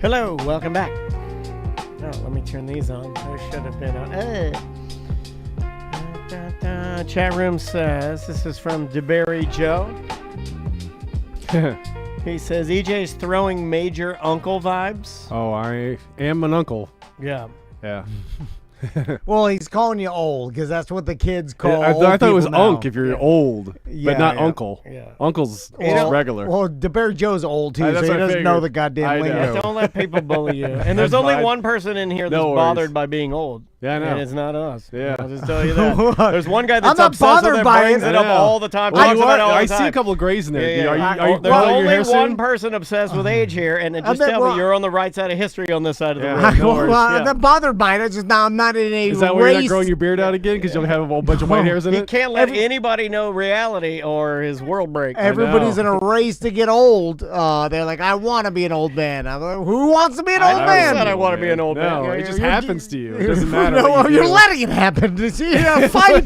Hello, welcome back. Oh, let me turn these on. Those should have been on. Chat room says, this is from DeBerry Joe. He says, EJ's throwing major uncle vibes. Oh, I am an uncle. Yeah. Yeah. Well, he's calling you old because that's what the kids call I old thought it was people now. unk if you're old, Yeah, but not yeah. uncle. Yeah. Uncle's Well, regular. Well, DeBerry Joe's old too, That's so he what I doesn't figured. know the goddamn I know. lingo. Don't let people bully you. And there's only fine. one person in here that's No worries. bothered by being old. Yeah, I know. And it's not us. Yeah. I'll just tell you that. There's one guy that's I'm not obsessed with bothered it, by brings it. it up I know. all the time. Well, talks you about it all I the see time. a couple of grays in there. Yeah, Are yeah. you There's growing your only hair one soon? person obsessed with age here, and just bet- tell well- me you're on the right side of history on this side of the Yeah. room. No worries. Well, Yeah. I'm not bothered by it. It's just now I'm not in a Is that why you're not race. growing your beard out again? Because you'll have a whole bunch of white hairs in He it? can't let anybody know reality or his world break. Everybody's in a race to get old. They're like, I want to be an old man. I'm like, who wants to be an old I man? said I want to be an old No, man. it just You're- happens to you. It doesn't matter. No, what you you're do. letting it happen. Fight.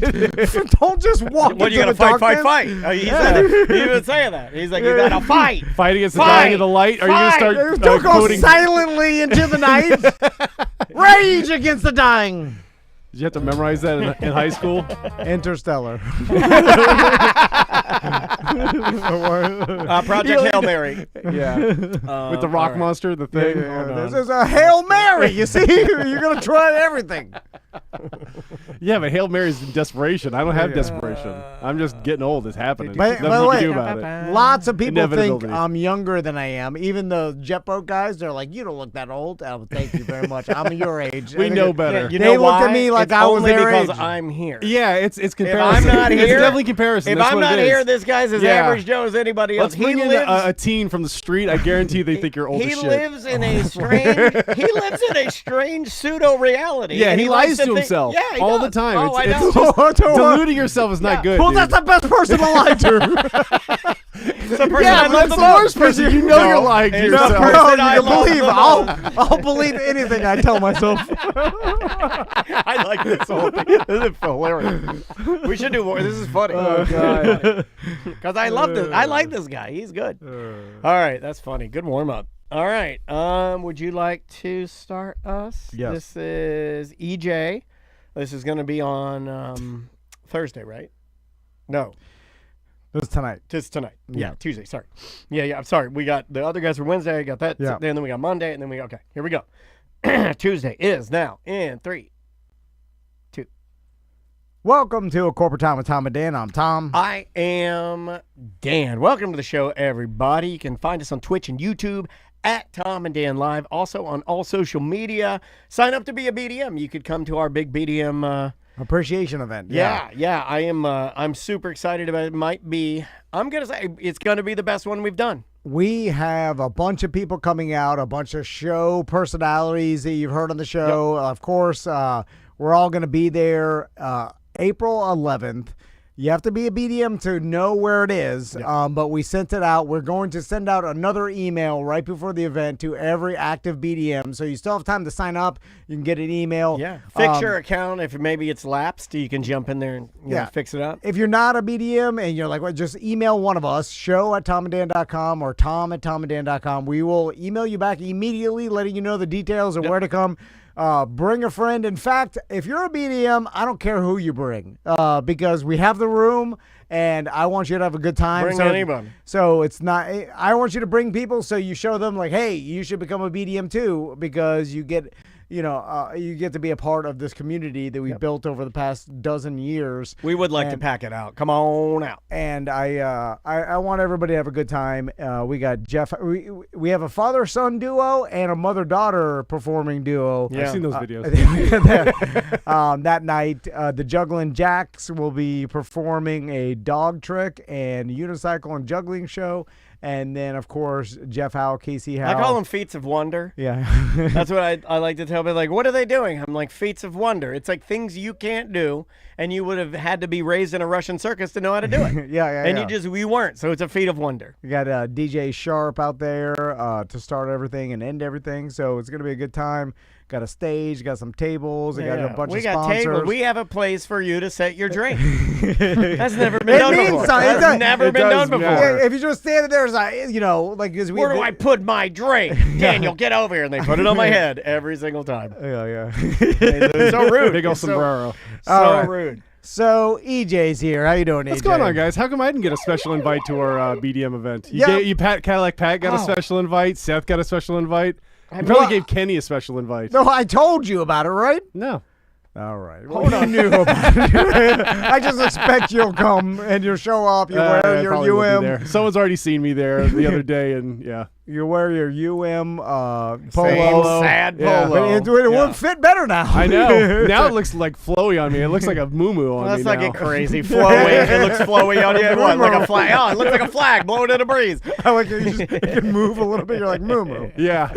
Don't just walk What, you into gotta the fight? darkness. He said it. He even saying that. He's like, you gotta fight. Fight against the Fight! dying of the light? Are you going to start Don't go quoting? silently into the night. Rage against the dying. Did you have to memorize that in high school? Interstellar. Project Hail Mary. Yeah. With the rock monster, the thing. This is a Hail Mary. You see, you're gonna try everything. Yeah, but Hail Mary's in desperation. I don't have desperation. I'm just getting old. It's happening. By Nothing the you way, can do about it. Lots of people think Inevitability. I'm younger than I am. Even the jet boat guys, they're like, "You don't look that old." Oh, thank you very much. I'm your age. We And know they- better. You They know look why? at me like It's I was only their because age. I'm here. Yeah, it's If comparison. I'm not here, it's definitely comparison. If That's I'm what not it is. here, this guy's as Yeah. average Joe as anybody else. Let's bring He in lives. a teen from the street. I guarantee they think you're old He as shit. lives in a strange. He lives in a strange pseudo reality. Yeah, and he likes lies to think- himself Yeah, he all does. the time. Oh, I it's know. just Don't worry. deluding yourself is not good. Well, dude. that's the best person to lie to. It's the person Yeah, I but love it's the the most. worst person. You know you're lying to It's the yourself. person No, I you love believe. the most. I'll believe anything I tell myself. I like this whole thing. This is hilarious. We should do more. This is funny. Oh, God. Because I love this. I like this guy. He's good. All right, that's funny. Good warm up. All right. Would you like to start us? Yes. This is EJ. This is going to be on Thursday, right? No, It's tonight. it's tonight. Yeah. Tuesday. Sorry. Yeah. I'm sorry. We got the other guys for Wednesday. I got that. Yeah. And then we got Monday, and then we okay. Here we go. Tuesday is now in 3. Welcome to A Corporate Time with Tom and Dan. I'm Tom. I am Dan. Welcome to the show, everybody. You can find us on Twitch and YouTube at Tom and Dan Live. Also on all social media. Sign up to be a BDM. You could come to our big BDM. Appreciation event. Yeah. I am. I'm super excited about it. Might be. I'm gonna say it's gonna be the best one we've done. We have a bunch of people coming out, a bunch of show personalities that you've heard on the show. Of course, we're all going to be there April 11th. You have to be a BDM to know where it is, but we sent it out. We're going to send out another email right before the event to every active BDM, so you still have time to sign up. You can get an email. Yeah. Fix your account if maybe it's lapsed. You can jump in there and you know, fix it up. If you're not a BDM and you're like, well, just email one of us, show@tomandan.com or tom@tomandan.com. We will email you back immediately, letting you know the details of where to come. Bring a friend. In fact, if you're a BDM, I don't care who you bring because we have the room and I want you to have a good time. Bring anybody. So it's not, I want you to bring people so you show them like, hey, you should become a BDM too because you get, you get to be a part of this community that we built over the past dozen years. We would like to pack it out. Come on out. And I want everybody to have a good time. We got Jeff. We have a father-son duo and a mother-daughter performing duo. Yeah. I've seen those videos. That night, the Juggling Jacks will be performing a dog trick and unicycle and juggling show. And then, of course, Jeff Howe, Casey Howe. I call them feats of wonder. Yeah. That's what I like to tell people. Like, what are they doing? I'm like, feats of wonder. It's like things you can't do, and you would have had to be raised in a Russian circus to know how to do it. And we weren't, so it's a feat of wonder. We got DJ Sharp out there to start everything and end everything, so it's going to be a good time. got a stage, got some tables, got a bunch we of got sponsors. tables. We have a place for you to set your drink. That's never been done means before. something. That's never been done before. Yeah, if you just stand there, it's like, you know, like Where do I put my drink? Daniel, get over here. And they put it on my head every single time. Yeah. It's so rude. Big old It's sombrero. So rude. So EJ's here. How you doing, EJ? What's going on, guys? How come I didn't get a special invite to our BDM event? Cadillac Pat got a special invite. Seth got a special invite. You probably gave Kenny a special invite. No, I told you about it, right? No. All right. Well, you knew about it. I just expect you'll come and you'll show up. You wear your UM. Someone's already seen me there the other day, and yeah. You wear your UM polo. Same sad polo. It would fit better now. I know. Now it looks like flowy on me. It looks like a moo-moo on me That's like now. a crazy flowy. It looks flowy on you. What? Like a flag? Oh, it looks like a flag blowing in a breeze. I like it. You can move a little bit. You're like moo-moo. Yeah.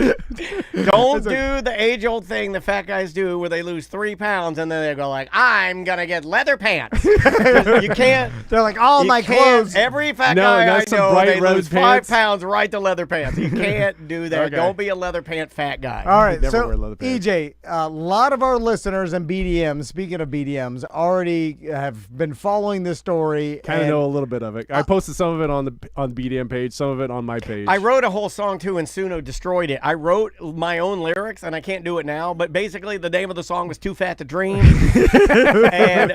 Don't do the age-old thing the fat guys do where they lose 3 pounds and then they go like, I'm going to get leather pants. You can't. They're like, all my clothes. Every fat guy I that's some know, bright they red lose pants. 5 pounds right to leather pants. You can't do that. Okay. Don't be a leather pant fat guy. All right, Never so wear leather pants. EJ, a lot of our listeners and BDMs, speaking of BDMs, already have been following this story. Kind of know a little bit of it. I posted some of it on the BDM page, some of it on my page. I wrote a whole song too, and Suno destroyed it. I wrote my own lyrics, and I can't do it now. But basically, the name of the song was "Too Fat to Dream," and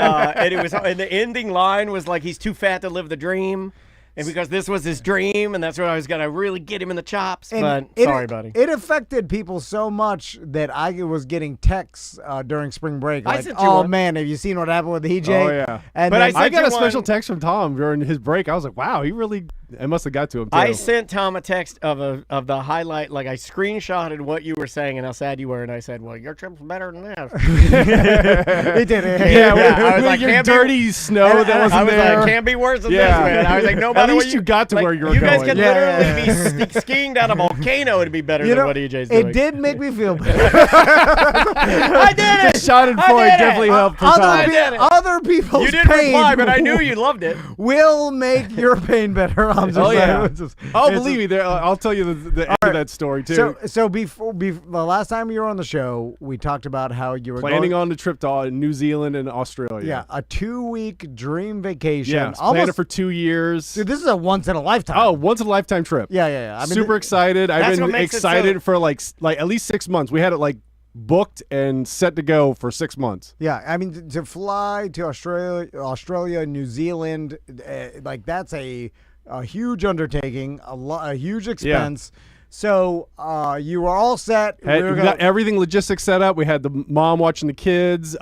it was, and the ending line was like, "He's too fat to live the dream." And because this was his dream, and that's what I was going to really get him in the chops. And But sorry, buddy. It affected people so much that I was getting texts during spring break. I Like, sent you oh, one. man, have you seen what happened with EJ? Oh, yeah. And But then, I I got you a special one. text from Tom during his break. I was like, wow, it must have got to him, too. I sent Tom a text of the highlight, like I screenshotted what you were saying and how sad you were, and I said, "Well, your trip's better than this." it did. I was like, your can't be- dirty snow that I wasn't was there. like, can't be worse than Yeah. this, man. I was like, no matter least what you got to like, where you were You guys going. could Yeah. literally be skiing down a volcano. It'd be better than what EJ's doing. It did make me feel better. I did it. Shot and I point did it. definitely helped for other, Tom. did it. other people's You didn't pain reply, but I knew you loved it. will make your pain better. I'm just Oh, saying. yeah. It's just- Oh, it's believe me, I'll tell you the end of that story, too. So before the last time you were on the show, we talked about how you were Planning going, on the trip to New Zealand and Australia. yeah, a 2-week dream vacation. Yeah, planned it for 2 years. Dude, this is a once in a lifetime. Oh, once in a lifetime trip. yeah. I mean, Super excited. I've That's been what makes it excited so- for like at least 6 months. We had it like booked and set to go for 6 months. Yeah, I mean to fly to Australia, New Zealand, like that's a huge undertaking, a huge expense. So you were all set. We got everything logistics set up. We had the mom watching the kids.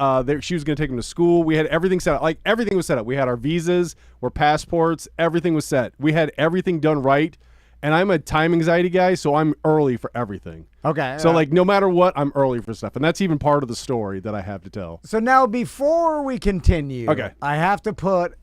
She was going to take them to school. We had everything set up. Like everything was set up. We had our visas, our passports. Everything was set. We had everything done right. And I'm a time anxiety guy, so I'm early for everything. Okay. So like no matter what, I'm early for stuff, and that's even part of the story that I have to tell. So now, before we continue, Okay. I have to put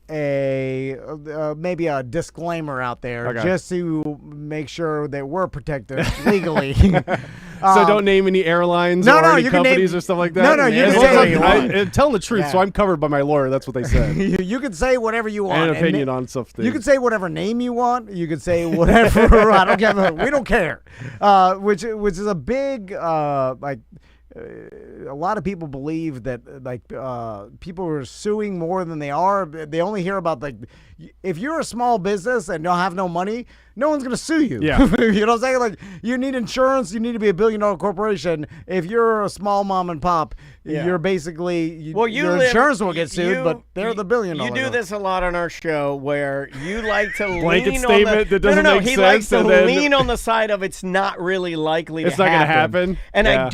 maybe a disclaimer out there, Okay. just to make sure that we're protected legally. So don't name any airlines no, or no, any you can name- companies or stuff like that. No, no, you can As say long what as you I'm want. telling the truth, Yeah. so I'm covered by my lawyer. That's what they said. You can say whatever you want. And an opinion on something. You can say whatever name you want. You can say whatever. I don't care. We don't care. Which is a big a lot of people believe that people are suing more than they are. They only hear about if you're a small business and don't have no money, no one's gonna sue you. Yeah. You know what I'm saying? Like you need insurance. You need to be a $1 billion corporation. If you're a small mom and pop, Yeah. you're basically your live- insurance will get sued, you- but they're the $1 billion. You do this a lot on our show where you like to Blanket lean statement on the, that doesn't no, make he sense, likes to and then- lean on the side of it's not really likely It's to not gonna happen. happen. And Yeah.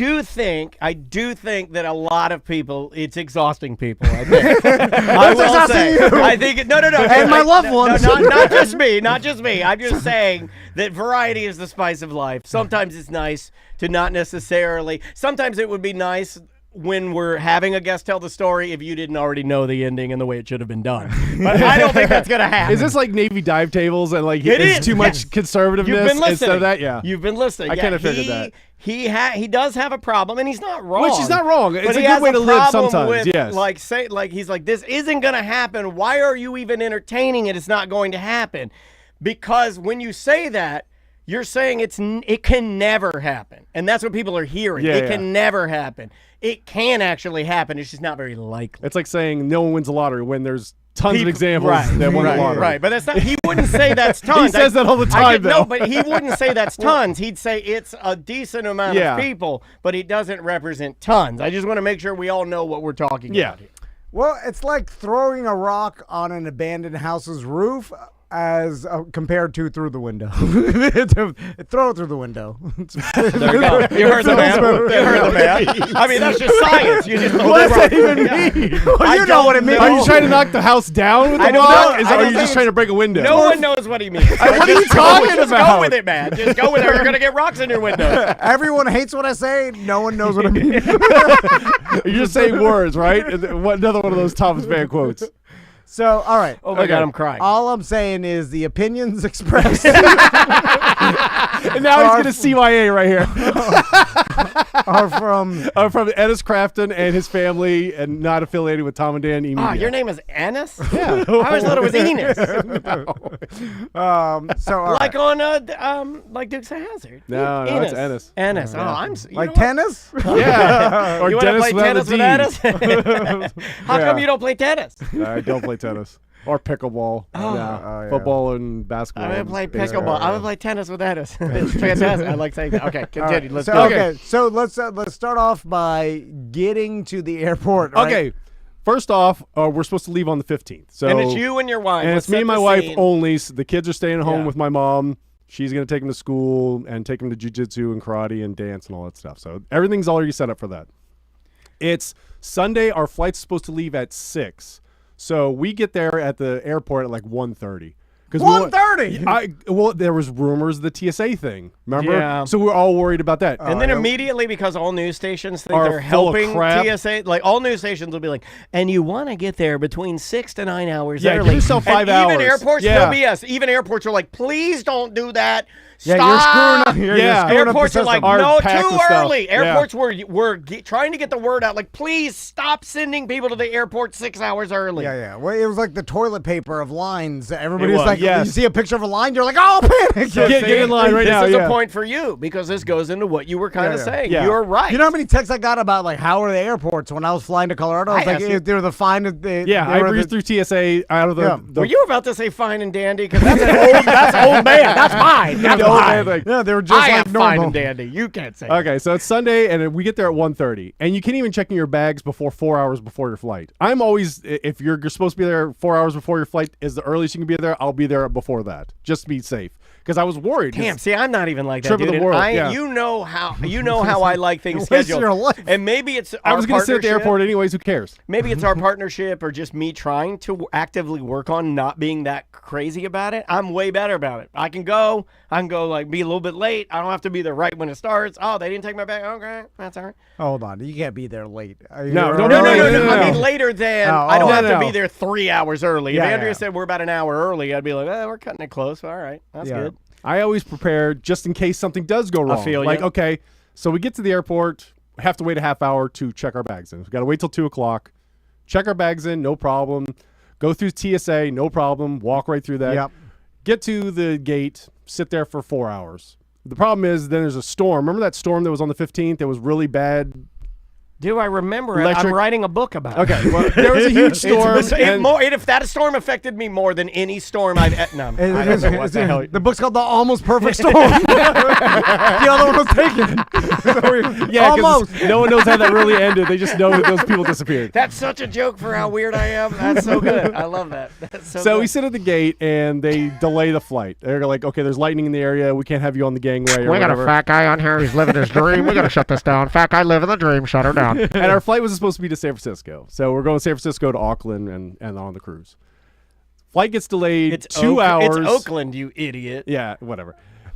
I do think that a lot of people, it's exhausting people. I think. I will exhausting say. you. I think no. And my loved ones. Not just me. Not just me. I'm just saying that variety is the spice of life. Sometimes it's nice to not necessarily. Sometimes it would be nice when we're having a guest tell the story if you didn't already know the ending and the way it should have been done. But I don't think that's gonna happen. Is this like Navy dive tables and like It it's is, too much yes. conservativeness You've been listening. instead of that? Yeah. You've been listening. I kinda figured that. He does have a problem, and he's not wrong. Which is not wrong. It's But a he good has way to live problem sometimes, with, yes. He's like, this isn't gonna happen. Why are you even entertaining it? It's not going to happen. Because when you say that, You're saying it can never happen, and that's what people are hearing. Yeah, it yeah. can never happen. It can actually happen. It's just not very likely. It's like saying no one wins the lottery when there's tons of examples right, that won the lottery. Right, but that's not. He wouldn't say that's tons. He says that all the time, though. No, but he wouldn't say that's tons. He'd say it's a decent amount Yeah. of people, but he doesn't represent tons. I just want to make sure we all know what we're talking about here. Well, it's like throwing a rock on an abandoned house's roof as compared to through the window. Throw it through the window. There you go. You heard the man. You heard the man. I mean, that's just science. You just What does that even mean? Well, you know what it means. Are you trying to knock the house down with I the don't rock? know. Or are you just trying to break a window? No one knows what he means. What are you talking Just about? go with it, man. Just go with it. Or you're gonna get rocks in your window. Everyone hates what I say. No one knows what I mean. You're just saying words, right? Another one of those Thomas Mann quotes. So, all right. Oh my God, I'm crying. All I'm saying is the opinions expressed And now he's going to CYA right here. are from From Ennis Crafton and his family, and not affiliated with Tom and Dan E! Ah, Media. your name is Ennis? Yeah. I always thought it was Enos. so all Like right. on like Dukes of Hazzard. No, it's Ennis. Ennis. Oh, I'm you Like know what? tennis? Yeah. Or You want to Dennis play without a tennis with D. Ennis? How come you don't play tennis? I don't play tennis. Or pickleball. yeah. Football and basketball. I'm gonna play and baseball. pickleball. I'm gonna play tennis with Ennis. It's fantastic. I like saying that. Okay, continue. Let's So, go. okay, so let's start off by getting to the airport. Right? Okay. First off, we're supposed to leave on the 15th. So, And it's you and your wife. And Let's it's me set and my the wife scene. only. So the kids are staying at home Yeah. with my mom. She's going to take them to school and take them to jiu-jitsu and karate and dance and all that stuff. So everything's already set up for that. It's Sunday. Our flight's supposed to leave at 6. So we get there at the airport at like 1:30. 1:30. Well, there was rumors of the TSA thing. Remember? Yeah. So we're all worried about that. And then immediately, because all news stations think Are they're full of helping crap. TSA, like all news stations will be like, and you want to get there between 6 to 9 hours Yeah, early. give yourself 5 and hours. Even airports, Yeah. no BS. Even airports are like, please don't do that. Yeah, Stop. you're screwing up. You're Yeah. screwing up the Airports are like, system. Are no, packed too with stuff. early. Yeah. Airports were trying to get the word out, like, please stop sending people to the airport 6 hours early. Yeah. Well, it was like the toilet paper of lines. Everybody was was, like, yes. you see a picture of a line, you're like, oh, panic. Get in line right this now. is Yeah. a point for you because this goes into what you were kind of Yeah. saying. Yeah. You're right. You know how many texts I got about like how are the airports when I was flying to Colorado? I was I like, asked you- they were the finest. Yeah, I breezed through TSA out of the. Yeah. the Were you about to say fine and dandy? Because that's an old, that's old man. That's mine. That's the old mine. man, like, Yeah, they were just I like am normal. fine and dandy. You can't say. Okay, so it's Sunday, and we get there at 1:30, and you can't even check in your bags before 4 hours before your flight. I'm always, if you're supposed to be there 4 hours before your flight is the earliest you can be there, I'll be there before that, just to be safe. Because I was worried. Damn, see, I'm not even like that, Trip of dude. the And world, I, yeah. you know how I like things Waste scheduled. your life. And maybe it's I our was going to sit at the partnership. airport anyways. Who cares? Maybe it's our partnership or just me trying to actively work on not being that crazy about it. I'm way better about it. I can go like be a little bit late. I don't have to be there right when it starts. Oh, they didn't take my bag. Okay, that's all right. Hold on, you can't be there late. No, No, no, I mean later than I don't oh, have no. to be there 3 hours early. Yeah, if Andrea yeah. said we're about an hour early, I'd be like, we're cutting it close. All right, that's Yeah. good. I always prepare just in case something does go wrong. feel like, you. okay, so we get to the airport, we have to wait a half hour to check our bags in. We've got to wait till 2 o'clock, check our bags in, no problem. Go through TSA, no problem. Walk right through that. Yep. Get to the gate, sit there for 4 hours. The problem is then there's a storm. Remember that storm that was on the 15th? It was really bad. Do I remember it? Electric- I'm writing a book about it. Okay, well, there was a huge storm. If that storm affected me more than any storm I've no, I don't know what the hell. The book's called The Almost Perfect Storm. The other one was taken. Yeah, 'cause Almost. no one knows how that really ended. They just know that those people disappeared. That's such a joke for how weird I am. That's so good. I love that. That's so So good. we sit at the gate and they delay the flight. They're like, okay, there's lightning in the area. We can't have you on the gangway or We got a whatever. fat guy on here who's living his dream. We got to shut this down. Fat guy living the dream. Shut her down. And our flight was supposed to be to San Francisco. So we're going San Francisco to Auckland and on the cruise. Flight gets delayed it's 2 hours. It's Oakland, you idiot. Yeah, whatever.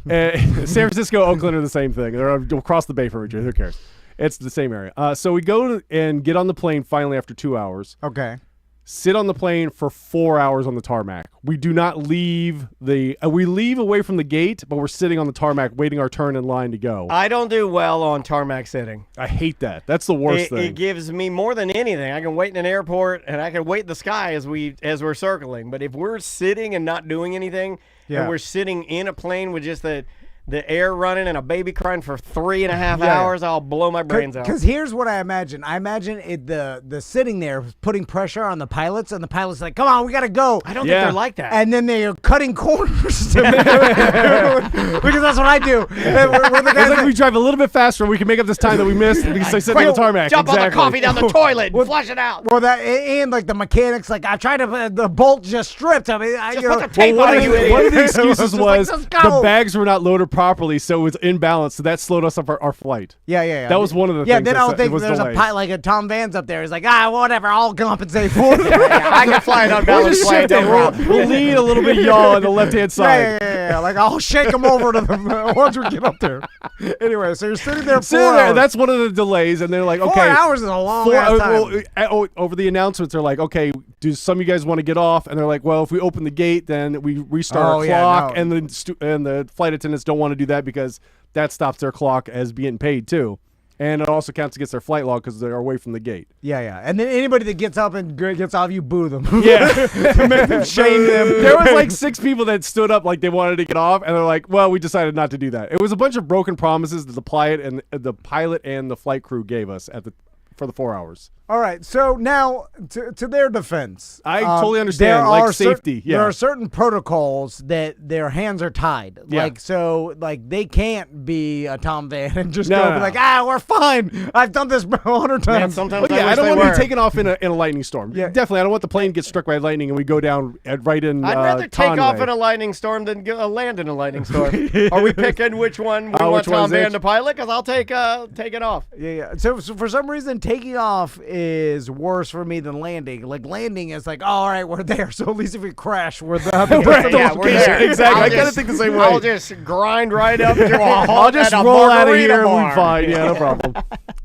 San Francisco, Oakland are the same thing. They're across the bay from each other. Who cares? It's the same area. So we go and get on the plane finally after 2 hours. Okay. Sit on the plane for 4 hours on the tarmac. We do not leave we leave away from the gate, but we're sitting on the tarmac waiting our turn in line to go. I don't do well on tarmac sitting. I hate that. That's the worst It thing. gives me more than anything. I can wait in an airport and I can wait in the sky as we're circling. But if we're sitting and not doing anything, Yeah. and we're sitting in a plane with just the the air running and a baby crying for 3.5 hours, I'll blow my brains out. Because here's what I imagine. I imagine the sitting there putting pressure on the pilots, and the pilots like, come on, we got to go. I don't think they're like that. And then they're cutting corners. Because that's what I do. And we're the guys It's like we drive a little bit faster, we can make up this time that we missed because they sit on the tarmac. Jump on the coffee down the toilet and flush it out. well, that and like the mechanics, like I tried to, the bolt just stripped. I mean, Just put the tape on it, you idiot. One of the excuses Just was like, let's go. the bags were not loaded properly, so it was imbalanced, so that slowed us up our flight. Yeah. That was one of the Yeah, things then that I don't think was there's delays. a pilot like a Tom Van's up there. He's like, whatever, I'll compensate for it. I can fly an We'll unbalanced just plane. shift it. No problem. We'll lean a little bit yaw on the left-hand side. Yeah. Like I'll shake them over to them once we get up there. Anyway, so you're sitting there 4 So there, hours. that's one of the delays, and they're like, 4 okay, hours is a long ass time. over the announcements, they're like, okay, do some of you guys want to get off? And they're like, well, if we open the gate, then we restart our clock, and the flight attendants don't want to do that because that stops their clock as being paid too. And it also counts against their flight log because they're away from the gate. Yeah. And then anybody that gets up and gets off, you boo them. Yeah. To make them shame them. There was like 6 people that stood up like they wanted to get off, and they're like, well, we decided not to do that. It was a bunch of broken promises that the pilot and the flight crew gave us for the 4 hours. All right, so now to their defense, I totally understand, there like are safety. There are certain protocols that their hands are tied. Yeah. Like they can't be a Tom Van and just No, go no, be no. like, we're fine. I've done this 100 Man, times. sometimes Well, yeah, I wish don't they want to were. be taken off in a lightning storm. Yeah. Definitely, I don't want the plane to get struck by lightning and we go down right in. I'd rather take off Conway. in a lightning storm than land in a lightning storm. Are we picking which one we want which Tom one's Van it? to pilot? Because I'll take it off. Yeah. So for some reason, taking off is worse for me than landing. Like landing is like, all right, we're there. So at least if we crash, we're there. Yeah, we're there. Exactly. I'll I kind of just- think the same way. I'll just grind right up to a halt I'll just at a roll out of margarita here and we'll bar. be fine. Yeah, no problem.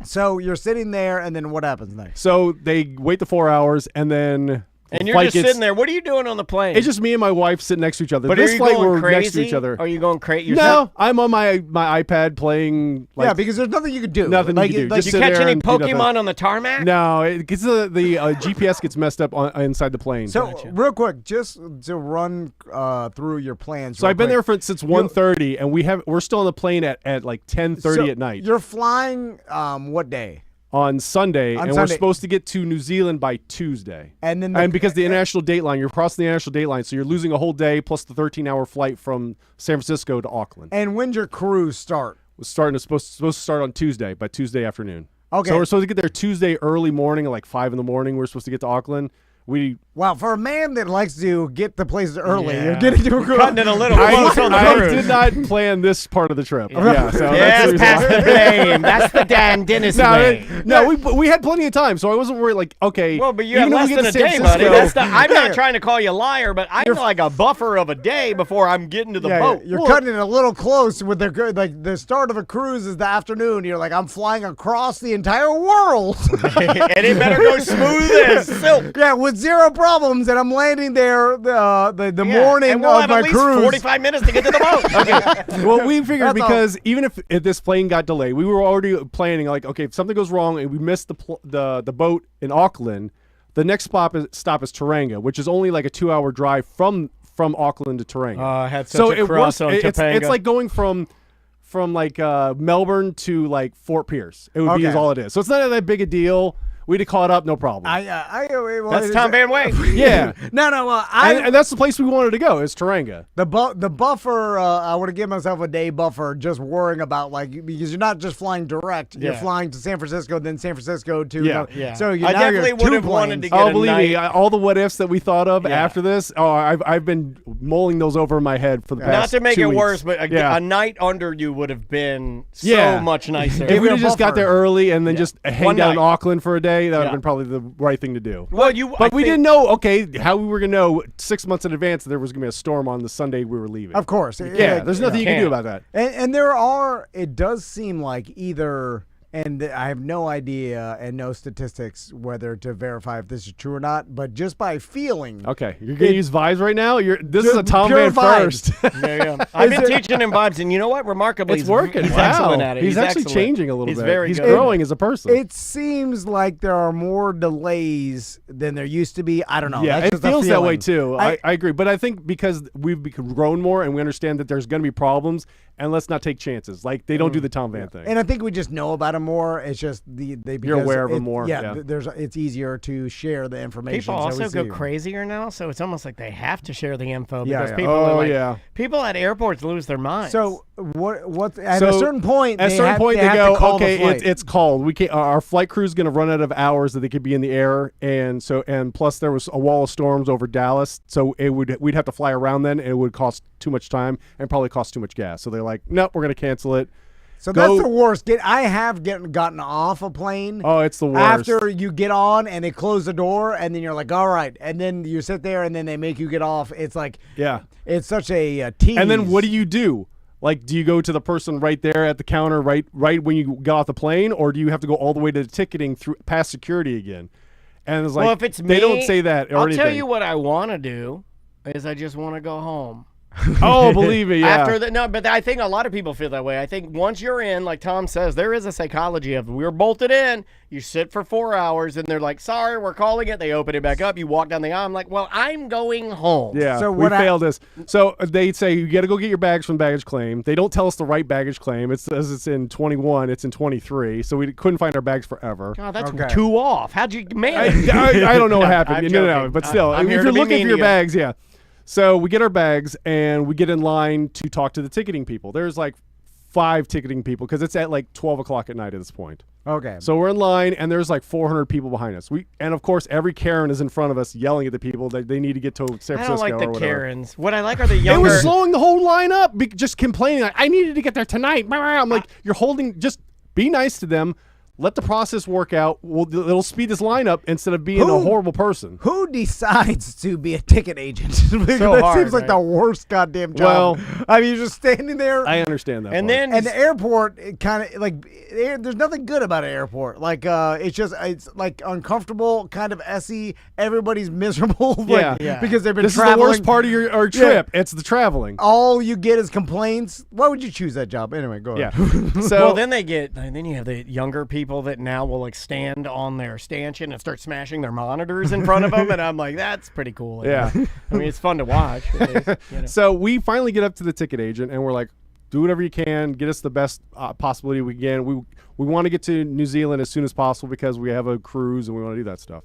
So you're sitting there, and then what happens next? So they wait the 4 hours and then. And the you're flight just gets- sitting there. What are you doing on the plane? It's just me and my wife sitting next to each other. But This are you flight going we're crazy? next to each other. Are you going crazy? No, I'm on my iPad playing. Like, Yeah, because there's nothing you could do. Nothing you like, can do. Like, Just You sit catch there any and do nothing. Pokemon on the tarmac? No, because the GPS gets messed up inside the plane. So real quick, just to run through your plans. So real I've been quick. there since 1:30, and we're still on the plane at like 10:30 So at night You're flying what day? on Sunday, On and we're Sunday. supposed to get to New Zealand by Tuesday. And then And because the international date line, you're crossing the international date line, so you're losing a whole day plus the 13-hour flight from San Francisco to Auckland. And when's your cruise start? Was supposed to start on Tuesday, by Tuesday afternoon. Okay. So we're supposed to get there Tuesday early morning, like 5 in the morning. We're supposed to get to Auckland. Wow, for a man that likes to get the places early, Yeah. you're getting to a cruise. Cutting it a little close on the I cruise. did not plan this part of the trip. Yeah, so Yes, that's the pass reason the blame. That's the Dan Dennis way. No, we had plenty of time, so I wasn't worried. Like, okay, Well, but you even have if we less get than a to San day, buddy. Francisco- I'm not trying to call you a liar, but I'm like a buffer of a day before I'm getting to the boat. You're cutting it a little close with the start of a cruise is the afternoon. You're like, I'm flying across the entire world. And it better go smooth as silk. Yeah, with zero problems, and I'm landing there the morning and we'll of have my at least cruise. 45 minutes to get to the boat. Okay. Well, we figured That's all. because even if this plane got delayed, we were already planning like, okay, if something goes wrong and we miss the boat in Auckland, the next stop is Tauranga, which is only like a 2-hour drive from Auckland to Tauranga. I had so it works. It's like going from like Melbourne to like Fort Pierce. It would be Okay. is all it is. So it's not that big a deal. We'd have caught up, no problem. That's Tom Van Way. yeah. No. And that's the place we wanted to go, is Tauranga. The buffer, I would have given myself a day buffer just worrying about, like, because you're not just flying direct. You're Yeah. flying to San Francisco, then San Francisco to... Yeah. So I now definitely you're would two have wanted to planes. get Oh, a believe me, night. all the what ifs that we thought of Yeah. after this, I've been mulling those over in my head for the Not past to make 2 it weeks. worse, but Yeah. a night under you would have been so Yeah. much nicer. If we'd you have a just got buffer. there early and then just hang One down in night. Auckland for a day, that would have Yeah. been probably the right thing to do. Well, But we didn't know, how we were going to know 6 months in advance that there was going to be a storm on the Sunday we were leaving. Of course. Yeah, there's nothing you can do about that. And there are, it does seem like either, and I have no idea and no statistics whether to verify if this is true or not, but just by feeling. Okay, you're going to use vibes right now? This is a Tom pure Van vibes. first. I've been teaching him vibes, and you know what? Remarkably, It's working. He's Wow. excellent at it. He's actually excellent. changing a little He's bit. Very He's good. growing as a person. It seems like there are more delays than there used to be. I don't know. Yeah, That's it just a feels that way feeling. too. I agree. But I think because we've grown more and we understand that there's going to be problems, and let's not take chances. Like they don't do the Tom Van thing. And I think we just know about them more. It's just You're aware of them more. Yeah, it's easier to share the information. People so we also go see. crazier now, so it's almost like they have to share the info Yeah, because yeah. people are like, yeah. people at airports lose their minds. So what? At So, a certain point, At a certain point, they have go, to call the okay, flight. it's called. We can't. Our flight crew is going to run out of hours that they could be in the air, and plus there was a wall of storms over Dallas, so we'd have to fly around then, and it would cost too much time and probably cost too much gas. So they're like, nope, we're going to cancel it. So that's the worst. I have gotten off a plane. Oh, it's the worst. After you get on and they close the door, and then you're like, all right, and then you sit there, and then they make you get off. It's like, it's such a tease. And then what do? Like, do you go to the person right there at the counter, right when you got off the plane, or do you have to go all the way to the ticketing through past security again? And it's like, well, if it's they me, don't say that. Or I'll anything. tell you what I want to do is I just want to go home. Oh, believe me, yeah. But I think a lot of people feel that way. I think once you're in, like Tom says, there is a psychology of we're bolted in. You sit for 4 hours, and they're like, "Sorry, we're calling it." They open it back up. You walk down the aisle. I'm like, "Well, I'm going home." Yeah, So we failed this. So they say you got to go get your bags from baggage claim. They don't tell us the right baggage claim. It says it's in 21. It's in 23. So we couldn't find our bags forever. God, that's Okay. 2 off. How'd you manage? I don't know what happened. I'm No, joking. but still, I'm if here you're to be looking mean for to your you. bags, yeah. So we get our bags and we get in line to talk to the ticketing people. There's like 5 ticketing people because it's at like 12 o'clock at night at this point. Okay. So we're in line and there's like 400 people behind us. And of course every Karen is in front of us yelling at the people that they need to get to San Francisco. I don't like or the whatever. Karens. What I like are the It younger. was slowing the whole line up, just complaining. Like, I needed to get there tonight. I'm like, you're holding. Just be nice to them. Let the process work out. It'll speed this line up instead of being a horrible person. Who decides to be a ticket agent? That hard, seems like right? the worst goddamn job. Well, I mean, you're just standing there. I understand that. And part. then And the airport, it kind of like there's nothing good about an airport. Like it's like uncomfortable, kind of essy. Everybody's miserable. Like, Yeah. because they've been this traveling. is the worst part of your trip. It's the traveling. All you get is complaints. Why would you choose that job? Anyway, go ahead. Yeah. So well, then you have the younger people that now will like stand on their stanchion and start smashing their monitors in front of them, and I'm like, that's pretty cool. Yeah. I mean, it's fun to watch. At least, you know. So we finally get up to the ticket agent and we're like, do whatever you can, get us the best possibility we can. We want to get to New Zealand as soon as possible because we have a cruise and we want to do that stuff.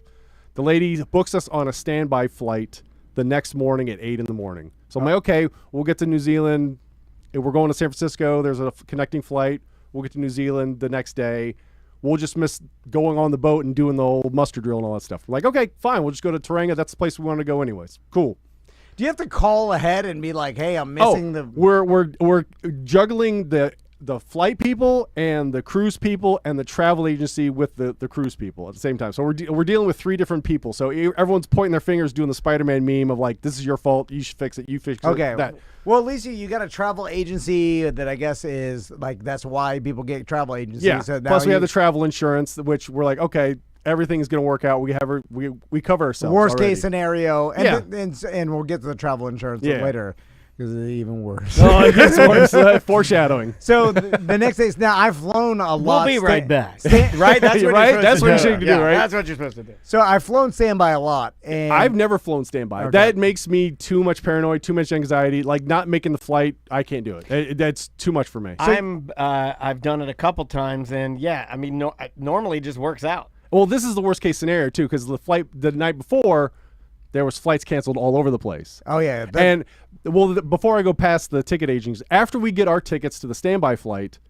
The lady books us on a standby flight the next morning at 8 in the morning. So I'm like, okay, we'll get to New Zealand. If we're going to San Francisco, there's a connecting flight. We'll get to New Zealand the next day. We'll just miss going on the boat and doing the old muster drill and all that stuff. We're like, okay, fine. We'll just go to Tauranga. That's the place we want to go anyways. Cool. Do you have to call ahead and be like, "Hey, I'm missing the"? We're juggling the flight people and the cruise people and the travel agency with the cruise people at the same time. So we're dealing with 3 different people. So everyone's pointing their fingers, doing the Spider-Man meme of like, this is your fault. You should fix it. You fix it. Okay. That. Well, at least you got a travel agency that I guess is like that's why people get travel agencies. Yeah. So now Plus we have the travel insurance, which we're like, okay, everything's going to work out. We cover ourselves. worst already. case scenario, and Yeah. and we'll get to the travel insurance Yeah. later because it's even worse. Oh, it gets worse. Foreshadowing. So the next day, now I've flown a lot. We'll be right back. Sta- Right? That's what Right? you're That's supposed what to you do. should do, Yeah, right? That's what you're supposed to do. So I've flown standby a lot, and I've never flown standby. Okay. That makes me too much paranoid, too much anxiety. Like not making the flight, I can't do it. That's too much for me. I've done it a couple times, and yeah, I mean, normally it just works out. Well, this is the worst case scenario too, because the night before, there was flights canceled all over the place. oh yeah, And before I go past the ticket agents, after we get our tickets to the standby flight,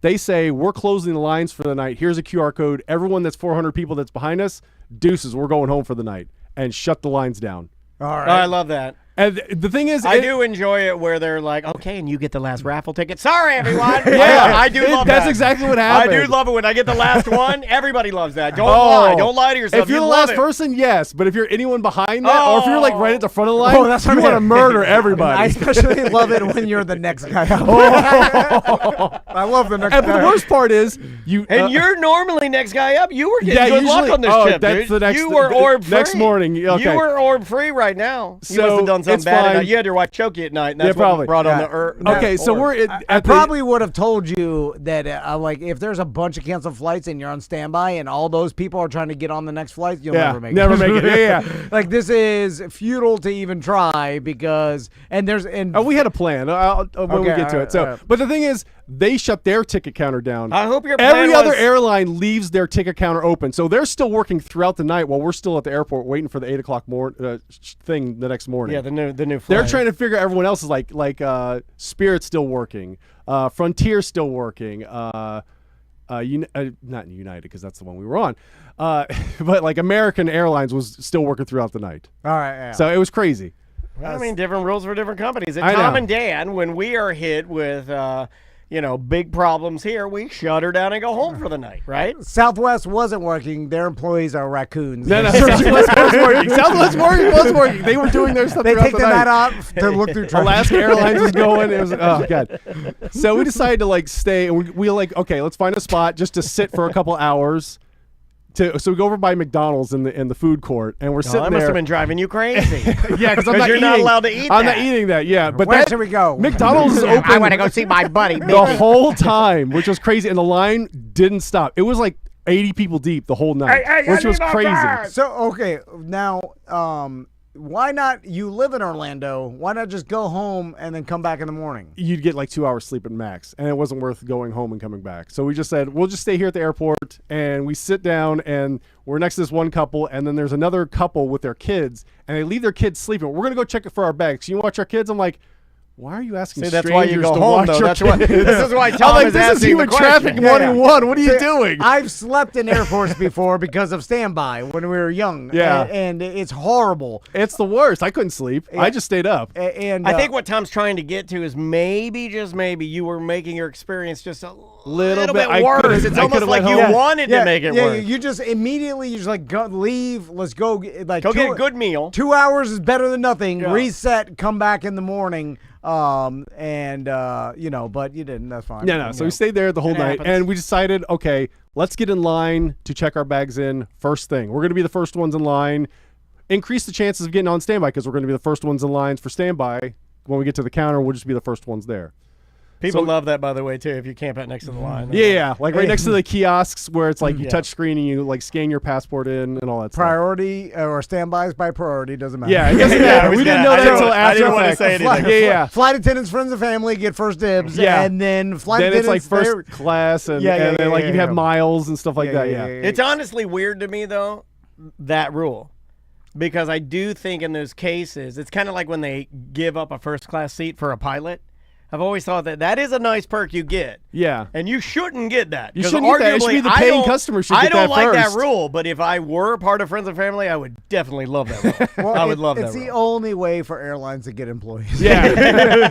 they say we're closing the lines for the night. Here's a QR code. Everyone that's 400 people that's behind us, deuces, we're going home for the night, and shut the lines down. all Oh, right. I love that. And the thing is, I do enjoy it where they're like, okay, and you get the last raffle ticket. Sorry, everyone. Yeah, I do love that. That's exactly what I happened. do love it when I get the last one. Everybody loves that. Don't Oh. lie. Don't lie to yourself. If you're You the love last it. person, yes. But if you're anyone behind that, or if you're like right at the front of the line, Oh, that's what you I want to mean. murder everybody. I especially love it when you're the next guy out. I love the next And the guy. worst part is you. And you're normally next guy up. You were getting Yeah, good luck usually- on this oh, trip, that's dude. the next- You were orb free. next morning, okay. You were orb free right now. You So, must have done something it's bad at fine. night. You had your wife choke you at night, and that's Yeah, what probably. brought on Yeah. the Okay, so orb. we're at, I at the- probably would have told you that, like, if there's a bunch of canceled flights and you're on standby and all those people are trying to get on the next flight, you'll never make it. Never make it. Yeah. Like, this is futile to even try because, Oh, we had a plan when we Okay, get to all it. So, right. but the thing is, they shut their ticket counter down. I hope your plan Every other was- airline leaves their ticket counter open, so they're still working throughout the night while we're still at the airport waiting for the 8 o'clock thing the next morning. Yeah, the new flight. They're trying to figure everyone else is like Spirit's still working, Frontier's still working, not United because that's the one we were on, but like American Airlines was still working throughout the night. all right, yeah. So it was crazy. I mean, different rules for different companies. At I Tom know. and Dan, when we are hit with, big problems here, we shut her down and go home for the night, right? Southwest wasn't working. Their employees are raccoons. No, Southwest was working. Southwest was working. They were doing their stuff They throughout take the the night. night off to look through traffic. Alaska Airlines was going. It was oh god. So we decided to like stay, and we like okay, let's find a spot just to sit for a couple hours. So we go over by McDonald's in the food court, and we're Oh, sitting that there. must have been driving you crazy. Yeah, because I'm not you're eating. not allowed to eat I'm that. not eating that. Yeah, but Where that, should we go? McDonald's is I open want to go see my buddy. the whole time, which was crazy, and the line didn't stop. It was like 80 people deep the whole night, which was crazy. So, okay, now, why not? You live in Orlando. Why not just go home and then come back in the morning? You'd get like 2 hours sleep at max, and it wasn't worth going home and coming back. So we just said, we'll just stay here at the airport, and we sit down, and we're next to this one couple, and then there's another couple with their kids, and they leave their kids sleeping. We're going to go check it for our bags. Can you watch our kids? I'm like, why are you asking See, that's strangers why you go to home, watch though. your That's why. kids? This is why I'm Tom like, is this is asking human the question. traffic 101. What are you See, doing? I've slept in airports before because of standby when we were young. Yeah. And it's horrible. It's the worst. I couldn't sleep. I just stayed up. And I think what Tom's trying to get to is maybe, just maybe, you were making your experience just a little bit I worse. could've- It's I almost could've like went you home. wanted to make it worse. You just immediately you just like go leave. Let's go. Like Go get a good meal. 2 hours is better than nothing. Yeah. Reset. Come back in the morning. But you didn't. That's fine. No. So we stayed there the whole It night, happens. and we decided, okay, let's get in line to check our bags in first thing. We're going to be the first ones in line. Increase the chances of getting on standby because we're going to be the first ones in lines for standby. When we get to the counter, we'll just be the first ones there. People So- love that, by the way, too, if you camp out next to the line. Yeah, like right next to the kiosks where it's like you Yeah. touch screen and you like scan your passport in and all that stuff. Priority or standbys by priority doesn't matter. Yeah, it doesn't Yeah, matter. I was We didn't gonna- know I that didn't- until I after didn't the wanna fact. say anything. Yeah. Flight attendants, friends and family get first dibs. Yeah. And then flight Then it's like attendants. first class and, Yeah, yeah, and then yeah, like yeah, you have yeah. miles and stuff like that. Yeah. It's honestly weird to me, though, that rule. Because I do think in those cases, it's kind of like when they give up a first class seat for a pilot. I've always thought that is a nice perk you get. Yeah. And you shouldn't get that. You 'Cause shouldn't get that. It should arguably, be the I paying don't- customer should I get don't that like first. that rule, but if I were part of Friends and Family, I would definitely love that rule. I would love that It's the rule. only way for airlines to get employees. Yeah.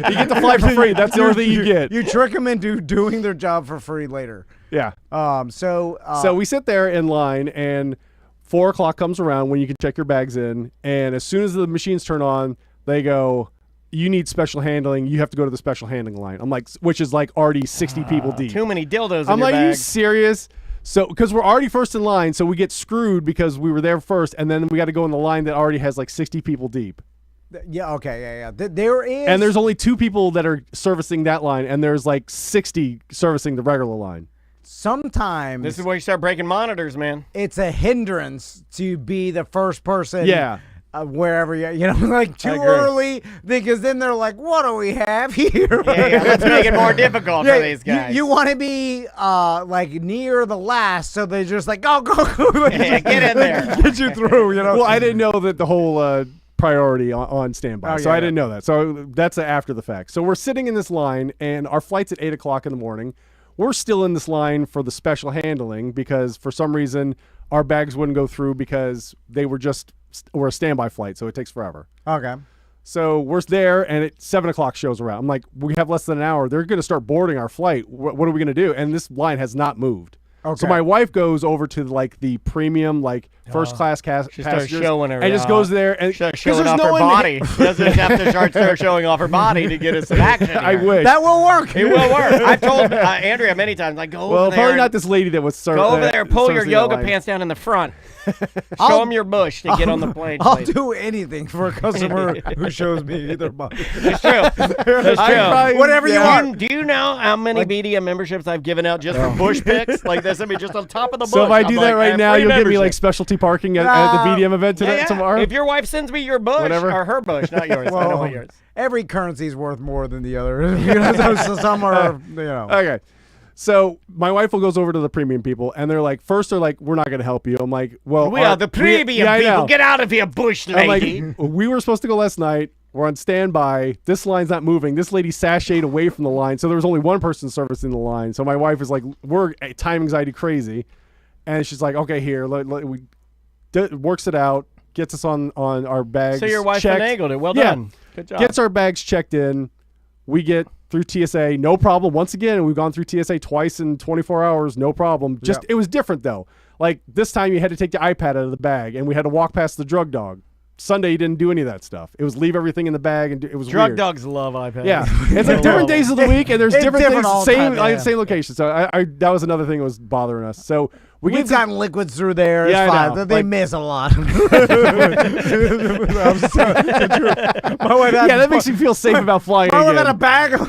You get to fly for free. That's the only thing you get. You trick them into doing their job for free later. Yeah. So we sit there in line, and 4 o'clock comes around when you can check your bags in. And as soon as the machines turn on, they go, you need special handling. You have to go to the special handling line. I'm like, which is like already 60 people deep. Too many dildos in I'm your like, are you bag. serious? So, because we're already first in line, so we get screwed because we were there first, and then we got to go in the line that already has like 60 people deep. yeah, okay, yeah. There is, And there's only 2 people that are servicing that line, and there's like 60 servicing the regular line. sometimes This is where you start breaking monitors, man. it's a hindrance to be the first person. Yeah. Wherever you know, like too agree. early, because then they're like, "What do we have here?" Yeah, let's make it more difficult for these guys. You want to be like near the last, so they're just like, "Go, go, go!" Yeah, get in there. get you through. You know. Well, I didn't know that the whole priority on standby, Oh, so yeah, I didn't know that. So that's after the fact. So we're sitting in this line, and our flight's at 8 o'clock in the morning. We're still in this line for the special handling because for some reason our bags wouldn't go through because they were a standby flight, so it takes forever. Okay. So we're there, and at 7 o'clock shows around. I'm like, we have less than an hour. They're going to start boarding our flight. What are we going to do? And this line has not moved. Okay. So my wife goes over to like the premium, like first class She starts passengers, showing her, and just goes there and Start 'cause showing there's off no her one- body. She doesn't have to start showing off her body to get us some action. I here. wish. That will work. It will work. I've told Andrea many times, like, go well, over there. probably and not this lady that was serving. Go over there, pull your yoga pants down in the front. Show them your bush to get on the plane. I'll please. do anything for a customer who shows me either body. It's true. It's I true. probably- Whatever you yeah. want. Do you know how many BDM memberships I've given out just for bush picks? Like this, I mean, just on top of the bush. So if I I'm do like, that right have now, free you'll give me like membership. specialty parking at the BDM event today, Yeah. tomorrow. If your wife sends me your bush Whatever. or her bush, not yours. I know Well, what yours. every currency is worth more than the other. You know, so some are, you know. Okay. So my wife goes over to the premium people, and they're like, first they're like, we're not going to help you. I'm like, well, We are the premium I people. know. Get out of here, bush I'm lady. like, we were supposed to go last night. We're on standby. This line's not moving. This lady sashayed away from the line, so there was only one person servicing the line. So my wife is like, we're time anxiety crazy, and she's like, okay, here, we works it out, gets us on our bags. So your wife checked. finagled it. Well Yeah. done. Good job. Gets our bags checked in. We get through TSA, no problem. Once again, we've gone through TSA twice in 24 hours, no problem. Just It was different though. Like this time, you had to take the iPad out of the bag, and we had to walk past the drug dog. Sunday, you didn't do any of that stuff. It was leave everything in the bag, and it was Drug weird. dogs love iPads. Yeah, it's like different days of the week, and there's It's different different things, all the same time, yeah. same location. So I that was another thing that was bothering us. So we We've get to, gotten liquids through there. It's Yeah, I fine. know. They Like- miss a lot. I'm sorry. My wife had, yeah, that makes you feel safe about flying my wife had a again. bag of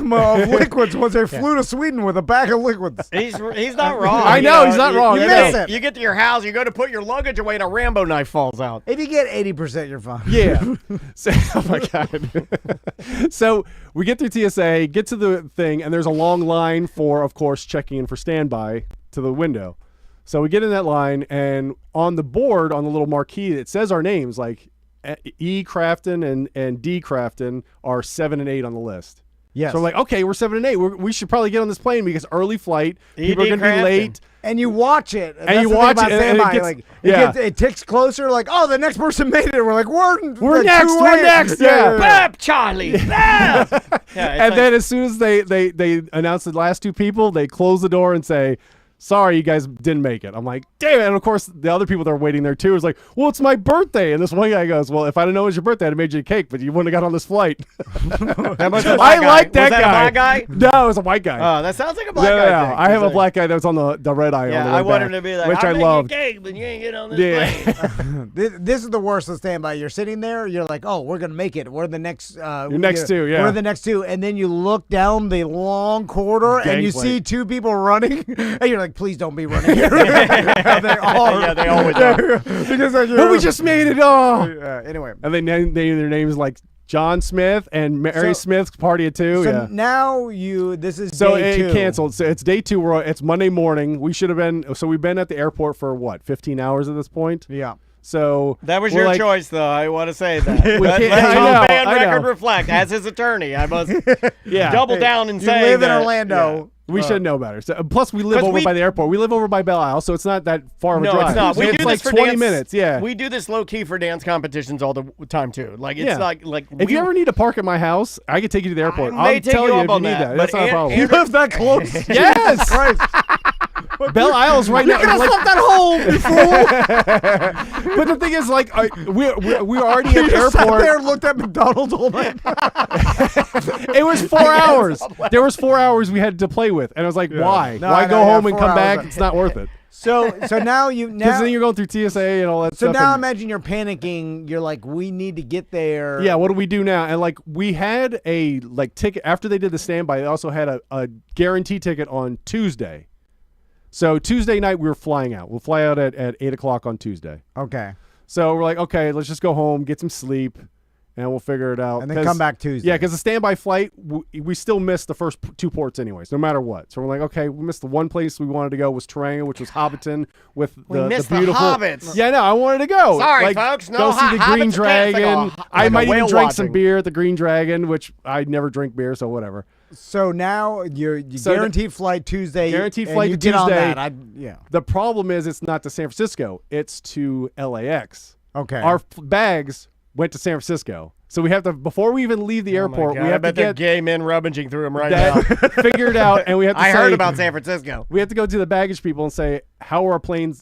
liquids once they flew to Sweden with a bag of liquids. He's not wrong. I you know, he's not wrong. You I miss know. it. You get to your house, you go to put your luggage away, and a Rambo knife falls out. If you get 80%, you're fine. Yeah. So, oh my god. So we get through TSA, get to the thing, and there's a long line for, of course, checking in for standby to the window. So we get in that line, and on the board, on the little marquee, it says our names, like E. Crafton and D. Crafton are 7 and 8 on the list. Yes. So I'm like, okay, we're 7 and 8. We should probably get on this plane because early flight, E.D. people are going to be Crafton. late. And you watch it. And That's you the thing watch about it, and it standby. gets- Like, yeah. it ticks closer, like, oh, the next person made it. We're like, we're like next, 2 we're away. next, yeah. Bap, Charlie. Bap. Yeah, it's And like- then as soon as they announce the last two people, they close the door and say, sorry, you guys didn't make it. I'm like, damn it. And of course, the other people that are waiting there too is like, well, it's my birthday. And this one guy goes, well, if I didn't know it was your birthday, I'd have made you a cake, but you wouldn't have got on this flight. That was a I black guy. like that Was that guy. a black guy? No, it was a white guy. Oh, that sounds like a black No, guy. no, no. thing. I have a He's black guy that was on the red eye. Yeah, on the way I want him back, to be like, which I I'll make loved. you cake, but you ain't get on this plane. Yeah. This is the worst of standby. You're sitting there. You're like, oh, we're gonna make it. We're the next. next two, yeah. We're the next two, and then you look down the long corridor and you Gangplank. see two people running, and you're like, please don't be running here. They are. Yeah, they always are. Because like, But we just made it. Oh. anyway. And they named their names like John Smith and Mary So- Smith's party of two. So yeah. now this is So day it 2. canceled. So it's day 2. It's Monday morning. We should have been. So we've been at the airport for what, 15 hours at this point. Yeah. So That was we're your like, choice, though. I want to say that. Let can't- I Tom know, Van I record know. reflect. As his attorney, I must Yeah. double down and You say live in that- Orlando. We should know better. So, plus, we live 'Cause over we- by the airport. We live over by Belle Isle, so it's not that far of a No, drive. it's not. We it's do like this for 20 dance, minutes. Yeah. we do this low key for dance competitions all the time too. Like it's Yeah. like if we, you ever need to park at my house, I can take you to the airport. may I'll take tell you you up if you on need that, that. but That's not a problem. You live that close? Yes. Belle Isle's right now. I like- slept at home, you fool. but the thing is, like, we're already at You the just sat airport. there and looked at McDonald's all night. It was 4 hours. There was 4 hours we had to play with, and I was like, why? No, Why I go know, yeah, home and 4 come hours. back? It's not worth it. So now Because then you're going through TSA and all that So stuff. now and- imagine you're panicking. You're like, we need to get there. yeah, what do we do now? And like we had a ticket after they did the standby. They also had a guarantee ticket on Tuesday. So Tuesday night we were flying out. We'll fly out at 8 o'clock on Tuesday. Okay. So we're like, okay, let's just go home, get some sleep, and we'll figure it out. And then 'Cause- come back Tuesday. Yeah, because the standby flight, we still missed the first 2 ports anyways, no matter what. So we're like, okay, we missed the one place we wanted to go was Taranga, which was Hobbiton with the missed the beautiful Hobbits. Yeah, I know. I wanted to go. Sorry, like, folks, no go see the Hobbits. Green You can't take Dragon. a- I like a might even whale drink some watching. beer at the Green Dragon, which I never drink beer, so whatever. So now you So guaranteed flight Tuesday. Guaranteed and flight you to get on Tuesday. that. Yeah. The problem is it's not to San Francisco. It's to LAX. Okay. Our bags went to San Francisco. So we have to, before we even leave the Oh my airport, God, we I have to bet there are get gay men rummaging through them right now. that figured out, and we have to I say, heard about San Francisco. we have to go to the baggage people and say, how are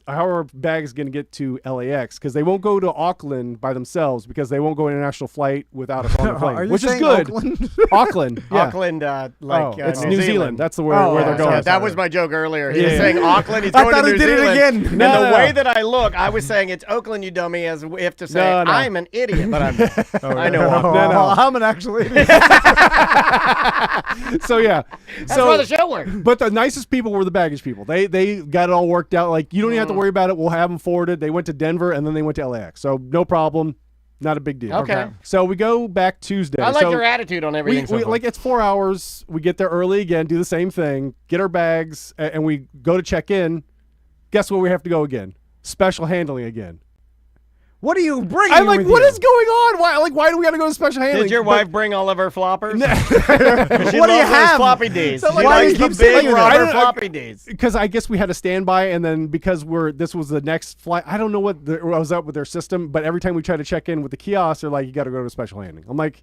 our bags going to get to LAX? Because they won't go to Auckland by themselves because they won't go international flight without us on the plane, Are you which is saying good. Auckland? Auckland, yeah. Auckland, It's New Zealand. That's where Oh, they're yeah, going. Yeah, that was my joke earlier. He was Yeah. saying Auckland. He's I going thought to he New did it Zealand. again. And No, the no. way that I look, I was saying it's Oakland, you dummy, as if to say No, no. I'm an idiot, but I'm not. I know Oh, Auckland. no. I'm an actual idiot. So yeah, That's why the show works. but the nicest people were the baggage people. They got it all worked out. Like, you don't even have to worry about it. We'll have them forwarded. They went to Denver and then they went to LAX. So no problem. Not a big deal. Okay. So we go back Tuesday. I like so your attitude on we, everything. so far. like, it's 4 hours. We get there early again, do the same thing, get our bags, and we go to check in. Guess where we have to go again? Special handling again. What are you bringing? I'm like, with what you? is going on? Why do we got to go to special handling? Did your But- wife bring all of her floppers? She What do you loves those have? floppy Ds. So, She like, why do likes you the keep saying big that? I rubber don't- floppy Ds. Because I guess we had a standby, and then because this was the next flight, I don't know what I was up with their system, but every time we try to check in with the kiosk, they're like, you got to go to special handling. I'm like,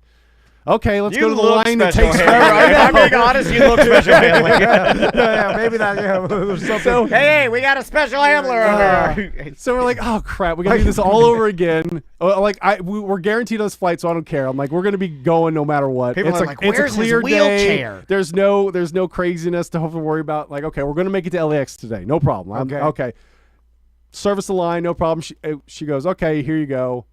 okay, let's You go to the look line that special takes handling. forever. If I'm being honest, you look special handling. yeah, maybe not. Yeah, there's something. So, Hey, we got a special handler over here. so we're like, oh crap, we got to do this all over again. Like we're guaranteed on this flight, so I don't care. I'm like, we're gonna be going no matter what. People it's are a, like, it's "Where's a his clear wheelchair?" day. There's no craziness to have to worry about. Like, okay, we're gonna make it to LAX today, no problem. Okay. Service the line, no problem. She goes, okay, here you go.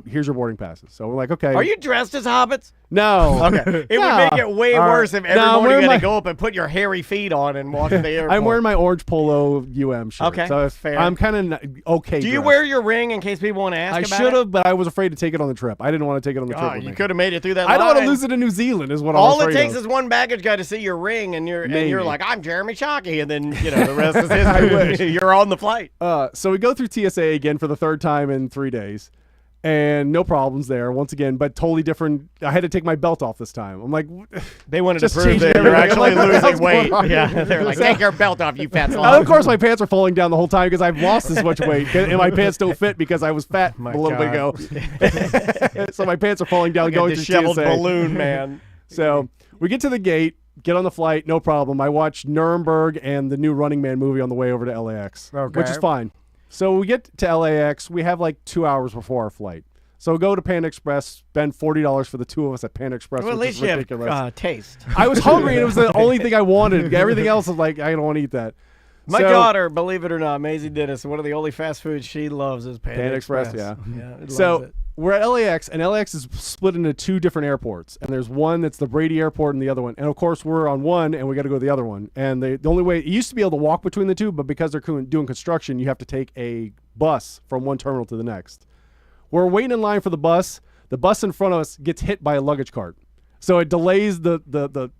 Here's your boarding passes. So we're like, okay. Are you dressed as hobbits? No. Okay. It would No. make it way All right. worse if every No, I'm morning you wearing had my- to go up and put your hairy feet on and walk to the airport. I'm wearing my orange polo shirt. Okay, So fair. I'm kind of okay. Do you dressed. wear your ring in case people want to ask I about should it? have, but I was afraid to take it on the trip. I didn't want to take it on the trip. Oh, with you me. could have made it through that I don't want to line. lose it in New Zealand. Is what All I'm it afraid takes of. is one baggage guy to see your ring, and you're Maybe. like, I'm Jeremy Shockey, and then the rest is history. You're on the flight. So we go through TSA again for the third time in 3 days, and no problems there once again, but totally different. I had to take my belt off this time. I'm like, They wanted Just to prove changing that you're everything. actually I'm like, what the hell's losing weight. going on? Yeah, they're like, take your belt off, you fat and slob. of course my pants are falling down the whole time because I've lost this much weight, and my pants don't fit because I was fat My a little bit ago. So my pants are falling down Like a going through disheveled TSA. balloon, man. So we get to the gate, get on the flight, no problem. I watched Nuremberg and the new Running Man movie on the way over to LAX, which is Okay. fine. So we get to LAX. We have like 2 hours before our flight. So we go to Panda Express, spend $40 for the two of us at Panda Express, Well, at which least is you have ridiculous. taste. I was hungry, and it was the only thing I wanted. Everything else was like, I don't want to eat that. My So- daughter, believe it or not, Maisie Dennis, one of the only fast foods she loves is Panda Express, Yeah, it So loves it. we're at LAX, and LAX is split into two different airports. And there's one that's the Brady Airport and the other one. And of course, we're on one, and we got to go to the other one. And the only way, it used to be able to walk between the two, but because they're doing construction, you have to take a bus from one terminal to the next. We're waiting in line for the bus. The bus in front of us gets hit by a luggage cart. So it delays the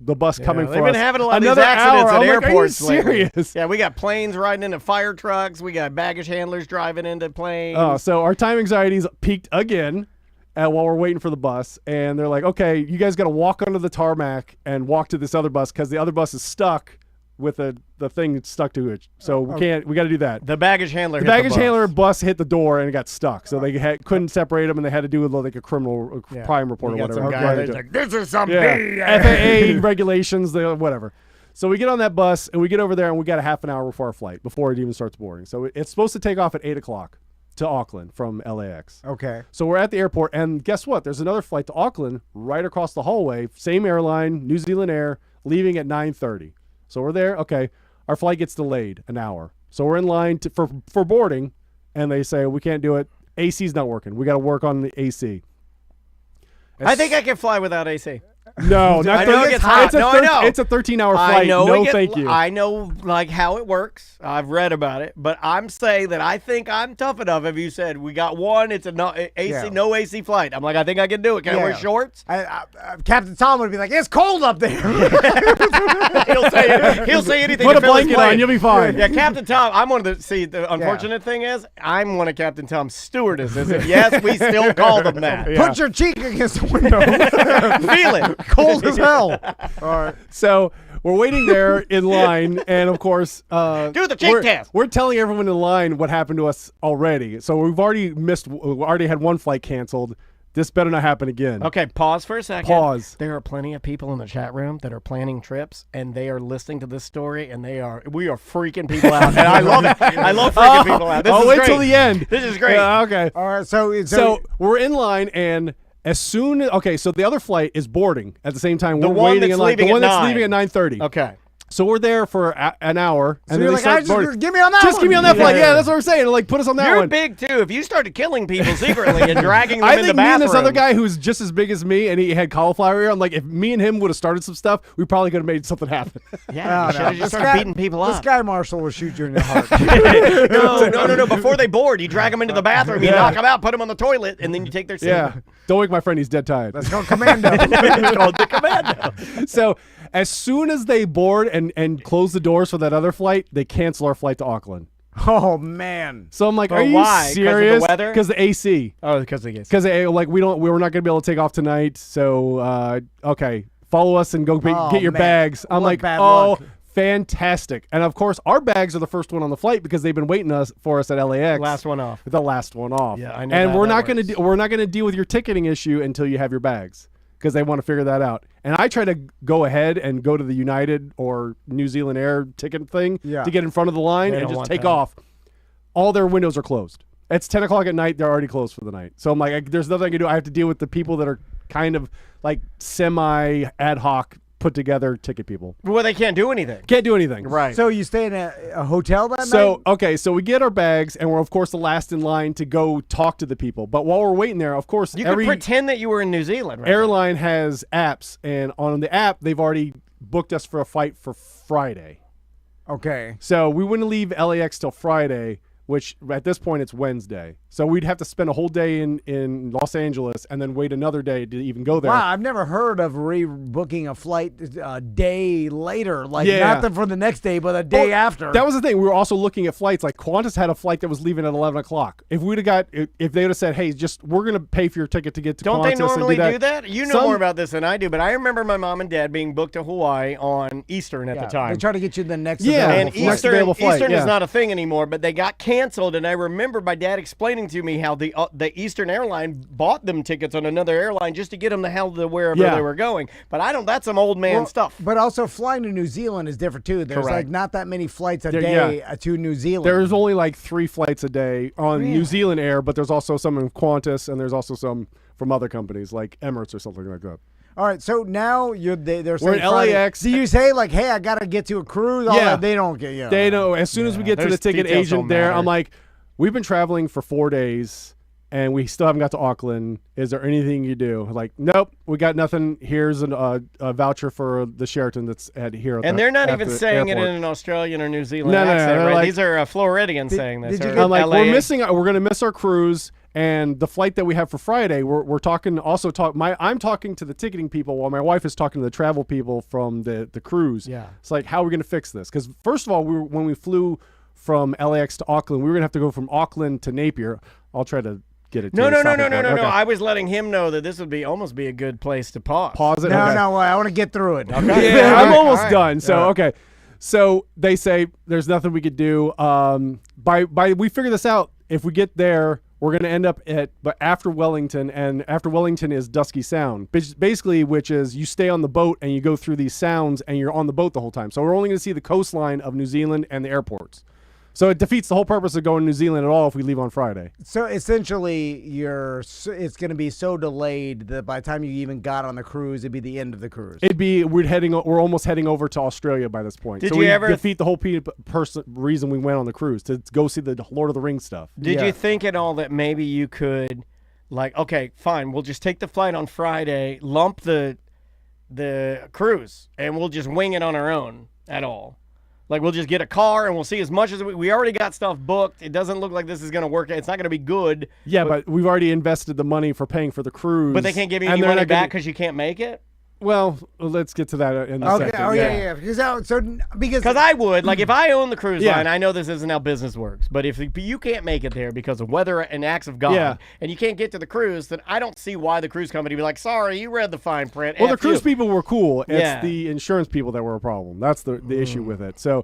bus coming They've for been us. having a lot Another of these accidents hour. at I'm like, airports. Are you lately. serious? Yeah, we got planes riding into fire trucks. We got baggage handlers driving into planes. Oh, so our time anxiety's peaked again while we're waiting for the bus. And they're like, okay, you guys got to walk onto the tarmac and walk to this other bus because the other bus is stuck with the thing that's stuck to it. So we got to do that. The baggage handler. The hit baggage bus. handler bus hit the door and it got stuck. So they couldn't separate them, and they had to do like a criminal crime report You or got whatever. some guy Okay. that's like, this is some Yeah. BS. FAA regulations, whatever. So we get on that bus and we get over there, and we got a half an hour before our flight, before it even starts boarding. So it's supposed to take off at 8 o'clock to Auckland from LAX. Okay. So we're at the airport, and guess what? There's another flight to Auckland right across the hallway, same airline, New Zealand Air, leaving at 9:30. So we're there. Okay, our flight gets delayed an hour. So we're in line for boarding, and they say we can't do it. AC's not working. We got to work on the AC. I think I can fly without AC. No, not I know it 30 gets hot. It's a No, I know. It's a 13-hour flight. I know. No, thank you. I know like how it works. I've read about it, but I'm saying that I think I'm tough enough. If you said we got one, it's a no AC flight. I'm like, I think I can do it. Can I wear Yeah. shorts? Captain Tom would be like, it's cold up there. He'll say anything. Put to a fill his blanket plane. on, you'll be fine. Yeah, Captain Tom. I'm one of the. See, the unfortunate thing is, I'm one of Captain Tom's stewardesses. And yes, we still call them that. Put your cheek against the window. Feel it. Cold as hell. All right. So we're waiting there in line, and of course, Do the cheek test. We're telling everyone in line what happened to us already. So we've already had one flight canceled. This better not happen again. Okay, pause for a second. Pause. There are plenty of people in the chat room that are planning trips, and they are listening to this story, and we are freaking people out, and I love it. I love freaking people out. This is wait great. till the end. This is great. Yeah, okay. All right, so So we're in line, and as soon as so the other flight is boarding at the same time. The We're one waiting that's in line. leaving The one at that's 9. leaving at 9:30. Okay. So we're there for an hour, so and you're then like, they I start just give me on that Just one. give me on that flight. Yeah, that's what we're saying. Like, put us on that You're one. big, too. If you started killing people secretly and dragging them I in the think me bathroom. and this other guy who's just as big as me, and he had cauliflower ear. I'm like, if me and him would have started some stuff, we probably could have made something happen. Yeah, you should have just started beating people This up. guy Marshall will shoot you in the heart. No. Before they board, you drag them into the bathroom, you knock them out, put them on the toilet, and then you take their seat. Yeah. Don't wake my friend. He's dead tired. Let's go commando. It's called the commando. So as soon as they board and close the doors for that other flight, they cancel our flight to Auckland. Oh man. So I'm like, But are you why? 'Cause of the serious? weather? Because the AC. Oh, because they get Because like we're not going to be able to take off tonight. So okay, follow us and go Oh, get your man. bags. I'm What like, bad oh, luck. fantastic. And of course, our bags are the first one on the flight because they've been waiting for us at LAX. last one off. The last one off. Yeah, I know And how we're that not going works. to we're not going to deal with your ticketing issue until you have your bags because they want to figure that out. And I try to go ahead and go to the United or New Zealand Air ticket thing Yeah. to get in front of the line They and don't just want take that. off. All their windows are closed. It's 10 o'clock at night. They're already closed for the night. So I'm like, there's nothing I can do. I have to deal with the people that are kind of like semi ad hoc put together ticket people. Well, they can't do anything. Can't do anything. Right. So you stay in a hotel that So, night? okay, so we get our bags, and we're, of course, the last in line to go talk to the people. But while we're waiting there, of course, you every could pretend that you were in New Zealand, right? airline has apps, and on the app, they've already booked us for a flight for Friday. Okay. So we wouldn't leave LAX till Friday, which at this point it's Wednesday. So we'd have to spend a whole day in Los Angeles and then wait another day to even go there. Wow, I've never heard of rebooking a flight a day later. Like, Yeah. not for the next day, but a day Well, after. That was the thing. We were also looking at flights. Like Qantas had a flight that was leaving at 11 o'clock. If they would have said, hey, we're going to pay for your ticket to get to Don't Qantas they and normally do do that? You know Some- more about this than I do, but I remember my mom and dad being booked to Hawaii on Eastern at Yeah, the time. They try to get you the next Yeah, available And flight. Next available flight, Eastern yeah. is not a thing anymore, but they got canceled. And I remember my dad explaining to me how the Eastern airline bought them tickets on another airline just to get them the hell to wherever Yeah. they were going. But I don't. That's some old man Well, stuff. But also flying to New Zealand is different too. There's Correct. like not that many flights a There- day yeah. to New Zealand. There's only like 3 flights a day on Really? New Zealand Air, but there's also some in Qantas, and there's also some from other companies like Emirates or something like that. All right, so now they're saying We're in Friday. LAX. Do you say like, hey, I gotta get to a cruise? All Yeah. that? They don't get you. They know as soon as we get to the those ticket details agent don't there, matter. I'm like, we've been traveling for 4 days and we still haven't got to Auckland. Is there anything you do? Like, nope, we got nothing. Here's a voucher for the Sheraton that's at here. At And the- they're not at even the saying airport. it in an Australian or New Zealand No, no, no, accent, they're right? like- These are Floridians saying this. did you or get- I'm like, LA. we're gonna miss our cruise, and the flight that we have for Friday. We're talking. I'm talking to the ticketing people while my wife is talking to the travel people from the cruise. Yeah. It's like, how are we gonna fix this? Because first of all, when we flew from LAX to Auckland, we were gonna have to go from Auckland to Napier. I'll try to get it. No. Stop it. No. Okay. I was letting him know that this would be almost be a good place to pause. Pause it. No, Okay. no, I want to get through it. Okay. Yeah, I'm All right, almost all right. done. So Yeah. okay, so they say there's nothing we could do. We figure this out. If we get there, we're going to end up but after Wellington, and after Wellington is Dusky Sound, basically, which is you stay on the boat and you go through these sounds and you're on the boat the whole time. So we're only going to see the coastline of New Zealand and the airports. So it defeats the whole purpose of going to New Zealand at all if we leave on Friday. So essentially, it's going to be so delayed that by the time you even got on the cruise, it'd be the end of the cruise. We're almost heading over to Australia by this point. Did so you we ever defeat the whole reason we went on the cruise to go see the Lord of the Rings stuff. Did Yeah. you think at all that maybe you could, like, okay, fine, we'll just take the flight on Friday, lump the cruise, and we'll just wing it on our own at all? Like, we'll just get a car and we'll see as much as we already got stuff booked. It doesn't look like this is going to work. It's not going to be good. Yeah, but we've already invested the money for paying for the cruise. But they can't give you and any they're money not gonna- back because you can't make it? Well, let's get to that in a Okay. second. Oh yeah. Because Because I would. Like, if I own the cruise Yeah. line, I know this isn't how business works. But if you can't make it there because of weather and acts of God, Yeah. and you can't get to the cruise, then I don't see why the cruise company would be like, sorry, you read the fine print. Well, the F cruise you. people were cool. It's Yeah. the insurance people that were a problem. That's the issue with it. So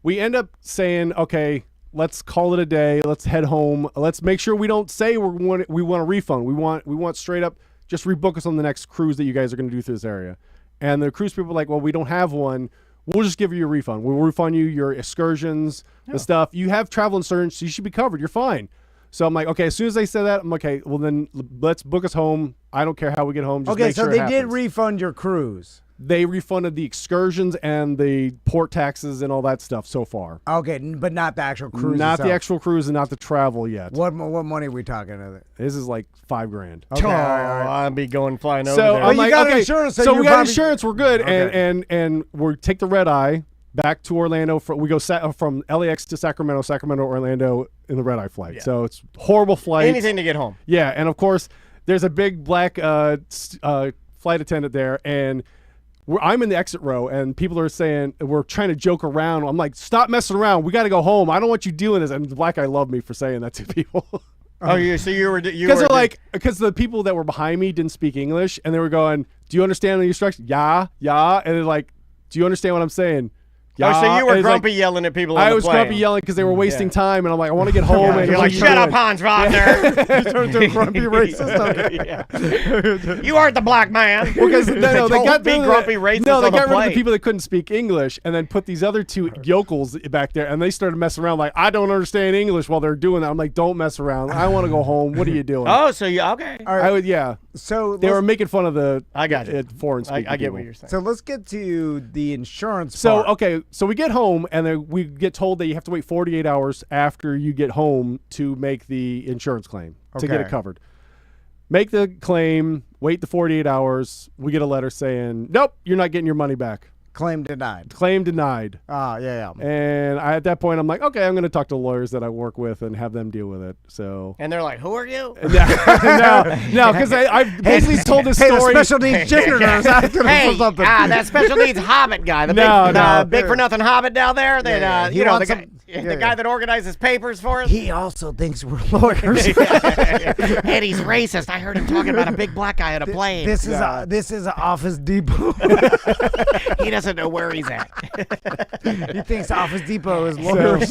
we end up saying, okay, let's call it a day. Let's head home. Let's make sure we don't say we want a refund. We want straight up just rebook us on the next cruise that you guys are going to do through this area. And the cruise people were like, well, we don't have one. We'll just give you a refund. We'll refund you your excursions, the stuff. You have travel insurance, so you should be covered. You're fine. So I'm like, okay, as soon as they said that, I'm okay, well then let's book us home. I don't care how we get home. Just Okay, make so sure they it did happens. refund your cruise. They refunded the excursions and the port taxes and all that stuff so far. Okay, but not the actual cruise. Not itself. the actual cruise and not the travel yet. What money are we talking about? This is like $5,000. Okay, Oh, all right. I'd be going flying over So there. I'm you like, got okay, insurance, so so you're we got probably- insurance. We're good, Okay. and we take the red eye back to Orlando. We go from LAX to Sacramento, Sacramento, Orlando in the red eye flight. Yeah. So it's horrible flight. Anything to get home. Yeah, and of course there's a big black flight attendant there, and I'm in the exit row, and people are saying we're trying to joke around. I'm like, stop messing around. We got to go home. I don't want you doing this. And the black guy loved me for saying that to people. Oh, you were Because the people that were behind me didn't speak English, and they were going, "Do you understand the instructions?" Yeah, and they're like, "Do you understand what I'm saying?" Yeah. Oh, so you And were it's grumpy like, yelling at people on I the was plane. grumpy yelling because they were wasting Yeah. time, and I'm like, I want to get home. and You're what like, are you shut up, doing?" Hans Wagner. You turned to a grumpy racist. Okay. You aren't the black man. Because they Don't got be rid of grumpy racist No, they on the got rid of plane. the people that couldn't speak English, and then put these other two yokels back there, and they started messing around like, I don't understand English while they're doing that. I'm like, don't mess around. I want to go home. What are you doing? Oh, so you okay? All right. I would, yeah. So They were let's- making fun of the I got you. foreign speaking I get people. what you're saying. So let's get to the insurance So part. okay, so we get home and then we get told that you have to wait 48 hours after you get home to make the insurance claim to get Okay. it covered. Make the claim, wait the 48 hours. We get a letter saying, "Nope, you're not getting your money back. Claim denied. Claim denied." Yeah. And at that point, I'm like, okay, I'm going to talk to lawyers that I work with and have them deal with it. So And they're like, "Who are you?" no, because I've basically told this Hey, the story. special needs janitors asking Hey, for something. that special needs Hobbit guy, the No. big for nothing Hobbit down there. That Yeah, he you know, wants the guy, some- the yeah, guy yeah. that organizes papers for us. He also thinks we're lawyers. And he's racist. I heard him talking about a big black guy on a plane. This is an Office Depot. He doesn't know where he's at. He thinks Office Depot is lawyers.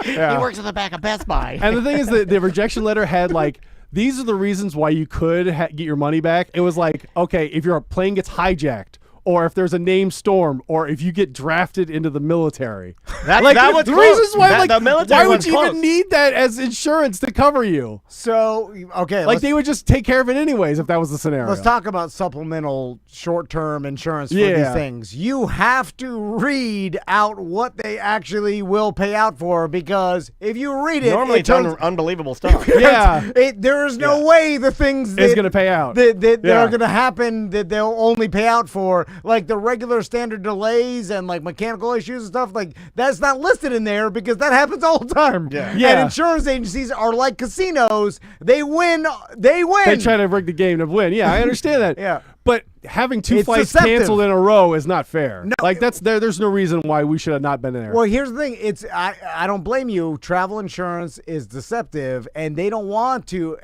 He works in the back of Best Buy. And the thing is that the rejection letter had like, these are the reasons why you could get your money back. It was like, okay, if your plane gets hijacked, or if there's a named storm, or if you get drafted into the military. That was the close. reasons why, That- like, the military why would one's you close. even need that as insurance to cover you? So, okay, Like, they would just take care of it anyways if that was the scenario. let's talk about supplemental short-term insurance for these Yeah. things. You have to read out what they actually will pay out for, because if you read it, Normally, it it's turns, unbelievable stuff. Yeah. there is no way the things It's that, gonna pay out. that Yeah. are going to happen that they'll only pay out for, like the regular standard delays and like mechanical issues and stuff, like that's not listed in there because that happens all the time. Yeah. Yeah. And insurance agencies are like casinos. They win. They win. They try to rig the game to win. Yeah, I understand that. Yeah. But having two It's flights deceptive. canceled in a row is not fair. No. Like there's no reason why we should have not been there. Well, here's the thing. I don't blame you. Travel insurance is deceptive, and they don't want to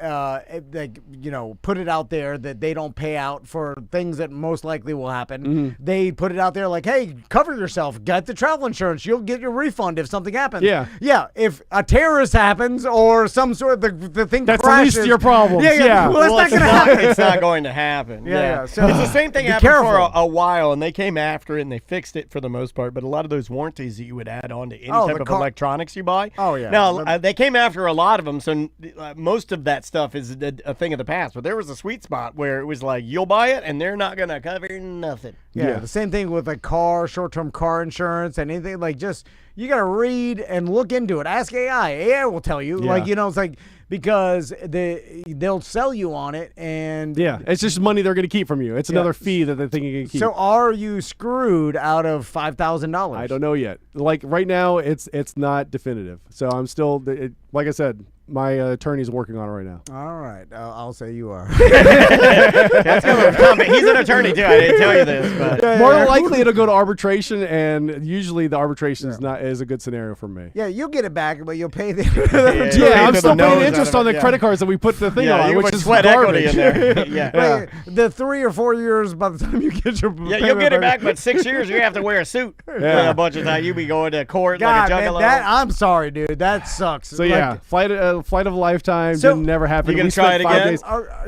put it out there that they don't pay out for things that most likely will happen. Mm-hmm. They put it out there like, hey, cover yourself. Get the travel insurance. You'll get your refund if something happens. Yeah. Yeah. If a terrorist happens or some sort of the thing That's the crashes, least of your problems. Yeah. Yeah. Well, that's Well, not it's going to happen. It's not going to happen. Yeah. So it's the same thing be happened for careful. a while, and they came after it and they fixed it for the most part. But a lot of those warranties that you would add on to any Oh, type the of car- electronics you buy. Oh, yeah. Now they came after a lot of them, so most of that stuff is a thing of the past. But there was a sweet spot where it was like you'll buy it and they're not going to cover nothing. Yeah, the same thing with like short-term car insurance and anything. Like, just you got to read and look into it. Ask AI. AI will tell you. Yeah. Like, it's like, because they'll sell you on it, and Yeah, it's just money they're going to keep from you. It's another fee that they're thinking you can keep. So are you screwed out of $5,000? I don't know yet. Like right now, it's not definitive. So I'm still, like I said, my attorney's working on it right now. All right, I'll say you are. That's coming from Tom. He's an attorney too. I didn't tell you this, but More than likely, it'll go to arbitration, and usually the arbitration is a good scenario for me. Yeah, you'll get it back, but you'll pay the. Yeah, I'm the still nose paying out interest of on it, the yeah. credit cards that we put the thing yeah, on, you which put is sweat garbage. equity in there. Yeah. Wait, the 3 or 4 years by the time you get your Yeah, you'll get it back, but 6 years you have to wear a suit. Yeah. A bunch of time you be going to court God, like a man, juggalo. I'm sorry, dude. That sucks. So yeah, flight of a lifetime So- didn't never happen. You gonna We try spent it 5 again? days.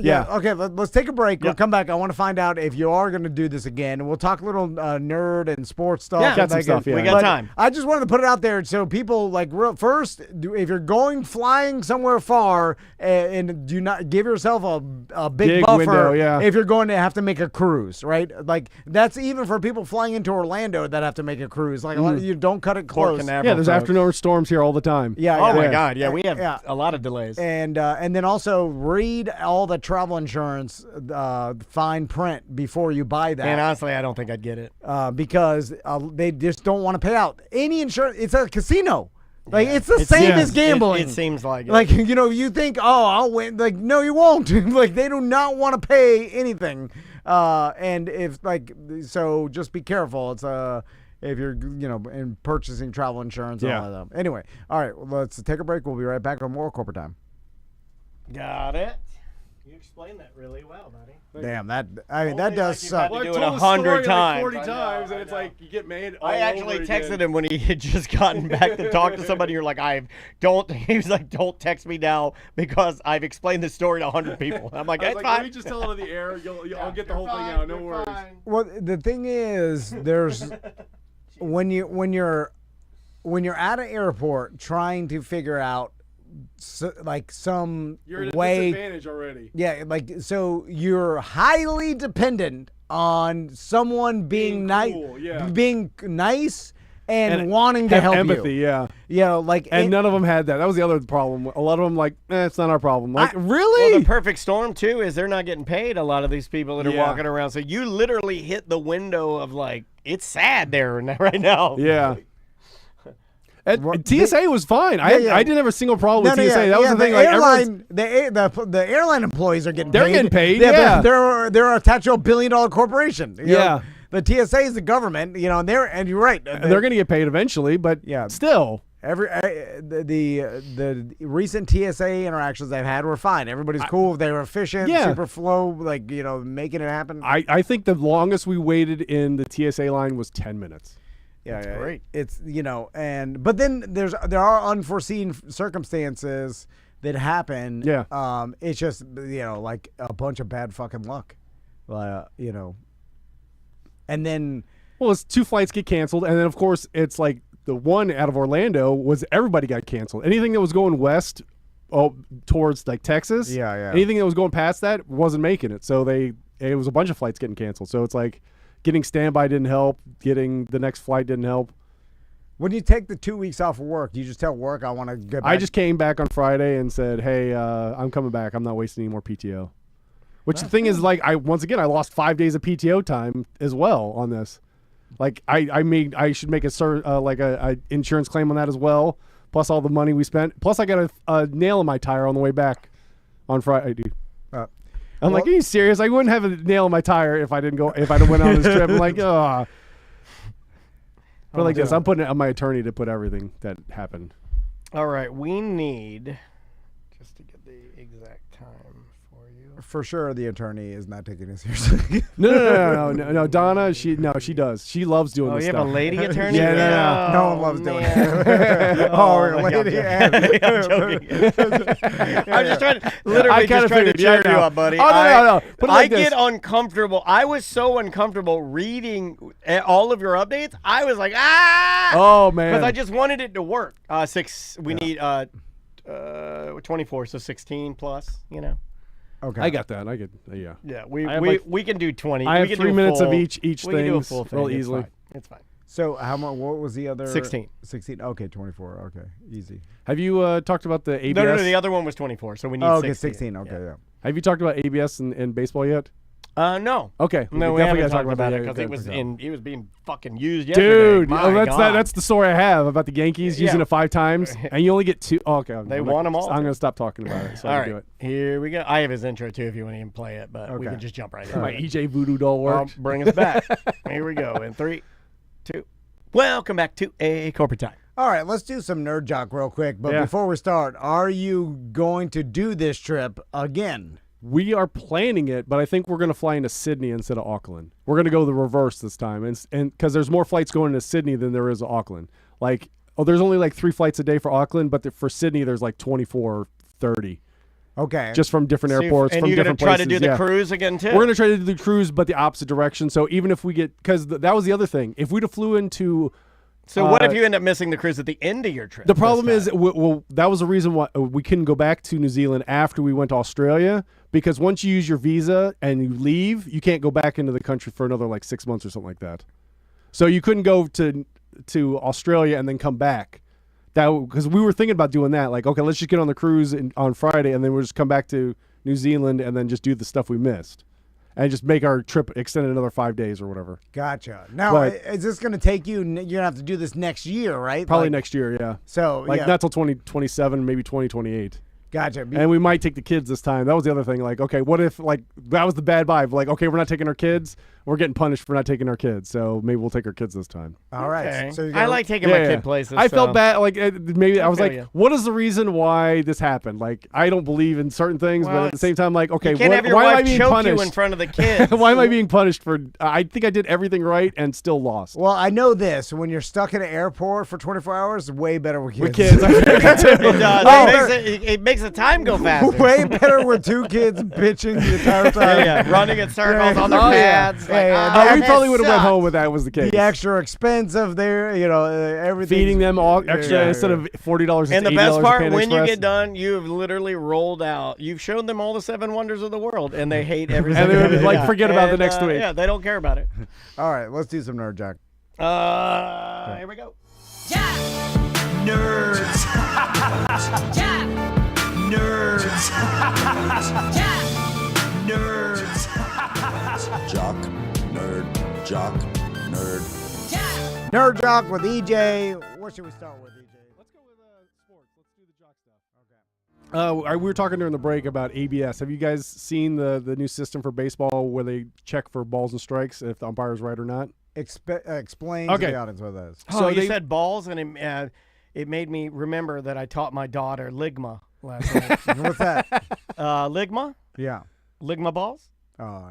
Yeah. Yeah. Okay. Let's take a break. Yeah. We'll come back. I want to find out if you are going to do this again. We'll talk a little nerd and sports stuff. Yeah. and Got some like stuff, it. yeah. We got But time. I just wanted to put it out there so people first, if you're going flying somewhere far, and do not give yourself a big buffer. window, yeah. If you're going to have to make a cruise, right? Like that's even for people flying into Orlando that have to make a cruise. Like a lot of you don't cut it Port close. Canaveral, Yeah, there's folks. afternoon storms here all the time. Yeah. Oh my yeah. God! Yeah, we have Yeah. a lot of delays. And then also read all the travel insurance fine print before you buy that. And honestly, I don't think I'd get it. Because they just don't want to pay out any insurance. It's a casino. Like it's the It's- same yeah. as gambling. It seems like it. like you think, oh, I'll win. Like no, you won't. Like they do not want to pay anything. And if so, just be careful. It's if you're in purchasing travel insurance and Yeah. all of that. Anyway, all right, let's take a break. We'll be right back on more corporate time. Got it. You explained that really well, buddy. Damn, that does Only like you've suck. had to Well, I do it told the 100 story like times. 40 I know, times, I and it's know. like you get made. I all actually over texted again. him when he had just gotten back to talk to somebody. You're like, he was like, don't text me now because I've explained this story to 100 people. I'm like, I was that's like, let fine. me just tell it on the air. I'll get the whole thing out. No worries. Well, the thing is, there's when you're at an airport trying to figure out some You're at a way. disadvantage already. Yeah, so you're highly dependent on someone being nice, cool, yeah. being nice and, And wanting to Have help empathy, you. yeah. And And none of them had that. That was the other problem. A lot of them it's not our problem. Like, Well, really? the perfect storm too is they're not getting paid. A lot of these people that are Yeah. walking around, so you literally hit the window of it's sad there right now. Yeah. And Well, TSA was fine. Yeah, yeah. I didn't have a single problem with TSA. yeah, that was yeah, the thing. The Like everyone's- airline, the airline employees are getting They're paid. getting paid, yeah. They're attached to $1 billion corporation. You know? Yeah. The TSA is the government, and you're right. they're going to get paid eventually, but Yeah. still. The recent TSA interactions I've had were fine. Everybody's cool. They were efficient, Yeah. super flow, making it happen. I think the longest we waited in the TSA line was 10 minutes. Yeah, yeah, great. It's but then there are unforeseen circumstances that happen. Yeah. It's just like a bunch of bad fucking luck. And then Well, it's 2 flights get canceled, and then of course it's like the one out of Orlando was everybody got canceled. Anything that was going west, towards like Texas, Yeah, yeah. anything that was going past that wasn't making it. So it was a bunch of flights getting canceled. So it's like getting standby didn't help, getting the next flight didn't help. when you take the 2 weeks off of work, you just tell work I want to get back. I just came back on Friday and said, "Hey, I'm coming back. I'm not wasting any more PTO." Which the thing is, I lost 5 days of PTO time as well on this. Like I should make a insurance claim on that as well. Plus all the money we spent. Plus I got a nail in my tire on the way back on Friday. I'm like, are you serious? I wouldn't have a nail in my tire if I didn't went on this trip. I'm like, oh. But like this, I'm putting it on my attorney to put everything that happened. All right, we need just to get the exact time for you. For sure, the attorney is not taking it seriously. No. Donna, she does. She loves doing Oh, this you stuff. have a lady attorney? Yeah, no one loves doing man. it. Lady. I'm joking. I'm just trying to literally kinda just trying to figured, yeah, cheer you no. up, buddy. Oh, no. Put it I like get this. uncomfortable. I was so uncomfortable reading all of your updates. I was like, Oh man. because I just wanted it to work. We need 24, so 16 plus. Okay. I got that. Yeah. Yeah, I have we can do 20. I we have can 3 do a minutes of full- each We can do a things full thing. real It's easily. fine. It's fine. So how much? What was the other? 16. 16. Okay, 24. Okay, easy. Have you talked about the ABS? No, the other one was 24, so we need Oh, okay, 16. 16. Okay, yeah. Have you talked about ABS in baseball yet? No. Okay. No, we definitely haven't gotta talked about it yeah, because okay. he was being fucking used yesterday. Dude, My that's God. that's the story I have about the Yankees Yeah. using it 5 times, and you only get 2. Oh, okay, They won 'em all. I'm gonna stop talking about it. So All I right, can do it. here we go. I have his intro too if you want to even play it, but we Okay. can just jump right in. My EJ Voodoo doll worked. Bring us back. Here we go. In 3, 2. Welcome back to a corporate time. All right, let's do some nerd jock real quick. But Yeah. before we start, are you going to do this trip again? We are planning it, but I think we're going to fly into Sydney instead of Auckland. We're going to go the reverse this time, and because there's more flights going to Sydney than there is to Auckland. Like, there's only like 3 flights a day for Auckland, but for Sydney there's like 24 or 30, Okay. just from different airports, and from you're different gonna try places. to do the yeah. cruise again too. We're going to try to do the cruise, but the opposite direction. So even if we get, because that was the other thing, if we'd have flew into. So what if you end up missing the cruise at the end of your trip? The problem is, well, that was the reason why we couldn't go back to New Zealand after we went to Australia, because once you use your visa and you leave, you can't go back into the country for another like 6 months or something like that. So you couldn't go to Australia and then come back. Because we were thinking about doing that. Like, okay, let's just get on the cruise on Friday, and then we'll just come back to New Zealand and then just do the stuff we missed. And just make our trip extend another 5 days or whatever. Gotcha. Now, But- is this going to take you? You're going to have to do this next year, right? Probably Like, next year, yeah. So, Like yeah. not till 2027, maybe 2028. Gotcha. And we might take the kids this time. That was the other thing. Like, okay, what if, like, that was the bad vibe. Like, okay, we're not taking our kids. We're getting punished for not taking our kids. So maybe we'll take our kids this time. All right. Okay. So you're I gonna- like taking my kid places. I so- felt bad. Like, maybe I was feel like, ya. what is the reason why this happened? Like, I don't believe in certain things, Well, but at the same time, like, okay, You can't have your why am I wife being choke punished? you in front of the kids. Why am I being punished for? I think I did everything right and still lost. Well, I know this. When you're stuck in an airport for 24 hours, way better with kids. With kids, I figured that too. It does. Oh. It makes the time go faster. Way better with 2 kids bitching the entire time. Yeah, running in circles on their Oh, yeah. pads. Yeah, like, yeah. "Oh, Yeah, we this probably would have went sucks." home if that was the case. The extra expense of their, everything. Feeding them all extra Yeah, instead of $40. And the $80 best at part, Panda when you Express. get done, you've literally rolled out. You've shown them all the 7 wonders of the world, and they hate every And single they one would, of it. like, forget about the next week. Yeah, they don't care about it. All right, let's do some nerd jock. Here we go. Nerds. Nerds. Nerds. Jock, nerd, jock, nerd. Nerd jock with EJ. What should we start with, EJ? Let's go with sports. Let's do the jock stuff. Okay. We were talking during the break about ABS. Have you guys seen the new system for baseball where they check for balls and strikes if the umpire's right or not? Explain to Okay. the audience what that is. So So you they- said balls, and it made me remember that I taught my daughter Ligma last night. What's that? Ligma? Yeah. Ligma balls? Oh,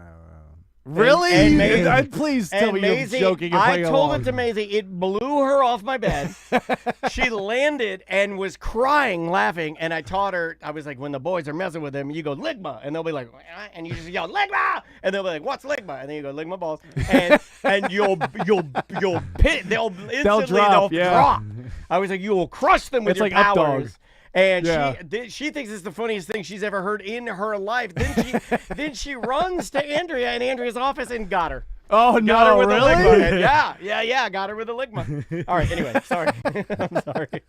Really? and Maisie- Please tell And me you're Maisie, joking. And I playing told along. it to Maisie. It blew her off my bed. She landed and was crying, laughing. And I taught her, I was like, when the boys are messing with them, you go, Ligma. And they'll be like, and you just yell, Ligma. And they'll be like, what's Ligma? And then you go, Ligma balls. And you'll pit. They'll instantly drop, yeah. drop. I was like, you will crush them with It's your like up dog. powers. And Yeah. she thinks it's the funniest thing she's ever heard in her life. Then she runs to Andrea in Andrea's office and got her. Oh, Got her no, with a really? Ligma. And yeah. Got her with a Ligma. All right. Anyway, sorry. I'm sorry.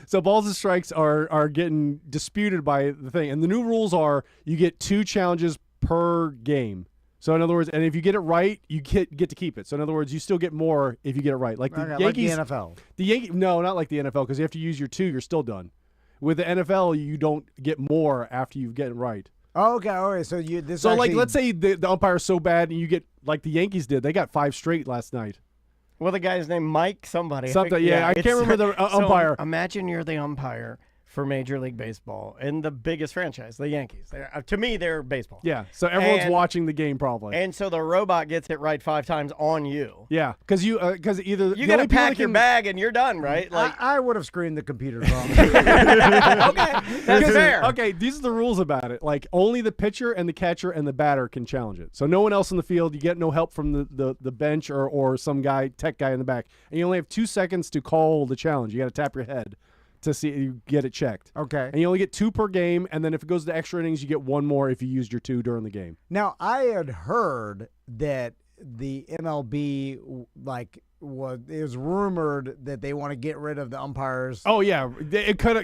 So balls and strikes are getting disputed by the thing, and the new rules are you get 2 challenges per game. So in other words, and if you get it right, you get to keep it. So in other words, you still get more if you get it right. Like the okay, Yankees, like the NFL. No, not like the NFL, because you have to use your 2. You're still done. With the NFL, you don't get more after you get it right. Oh, okay, all right. So this. So like, actually- let's say the umpire is so bad, and you get like the Yankees did. They got 5 straight last night. Well, the guy's named Mike somebody. Something, yeah, I can't it's- remember the so umpire. Imagine you're the umpire for Major League Baseball in the biggest franchise, the Yankees. To me, they're baseball. Yeah. So everyone's And- watching the game probably. And so the robot gets it right 5 times on you. Yeah, because either You the got to only people pack that your can- bag and you're done, right? Like, I would have screamed the computer wrong. okay, that's fair. Okay, these are the rules about it. Like only the pitcher and the catcher and the batter can challenge it. So no one else in the field. You get no help from the bench or some tech guy in the back. And you only have 2 seconds to call the challenge. You got to tap your head to see you get it checked. Okay. And you only get 2 per game. And then if it goes to extra innings, you get 1 more if you used your 2 during the game. Now I had heard that the MLB it was rumored that they want to get rid of the umpires. Oh yeah, it cut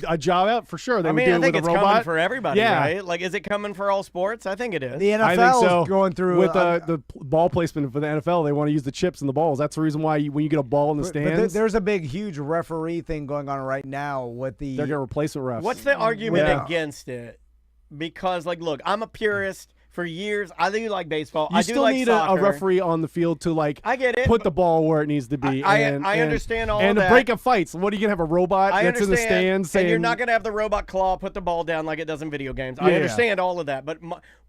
a job out for sure. They I would mean, do I it think with it's a robot. coming for everybody, Yeah. right? Like, is it coming for all sports? I think it is. The I NFL think so. is going through with the ball placement for the NFL. They want to use the chips in the balls. That's the reason why when you get a ball in the but stands, there's a big, huge referee thing going on right now with the. they're gonna replace the refs. What's the argument Yeah. against it? Because, like, look, I'm a purist. For years, I do like baseball. You I do still like need soccer. a referee on the field to I get it. put the ball where it needs to be. I understand all and of to that. break up fights. What are you gonna have a robot I that's in the understand, stands saying and you're not going to have the robot claw put the ball down like it does in video games. Yeah. I understand all of that, but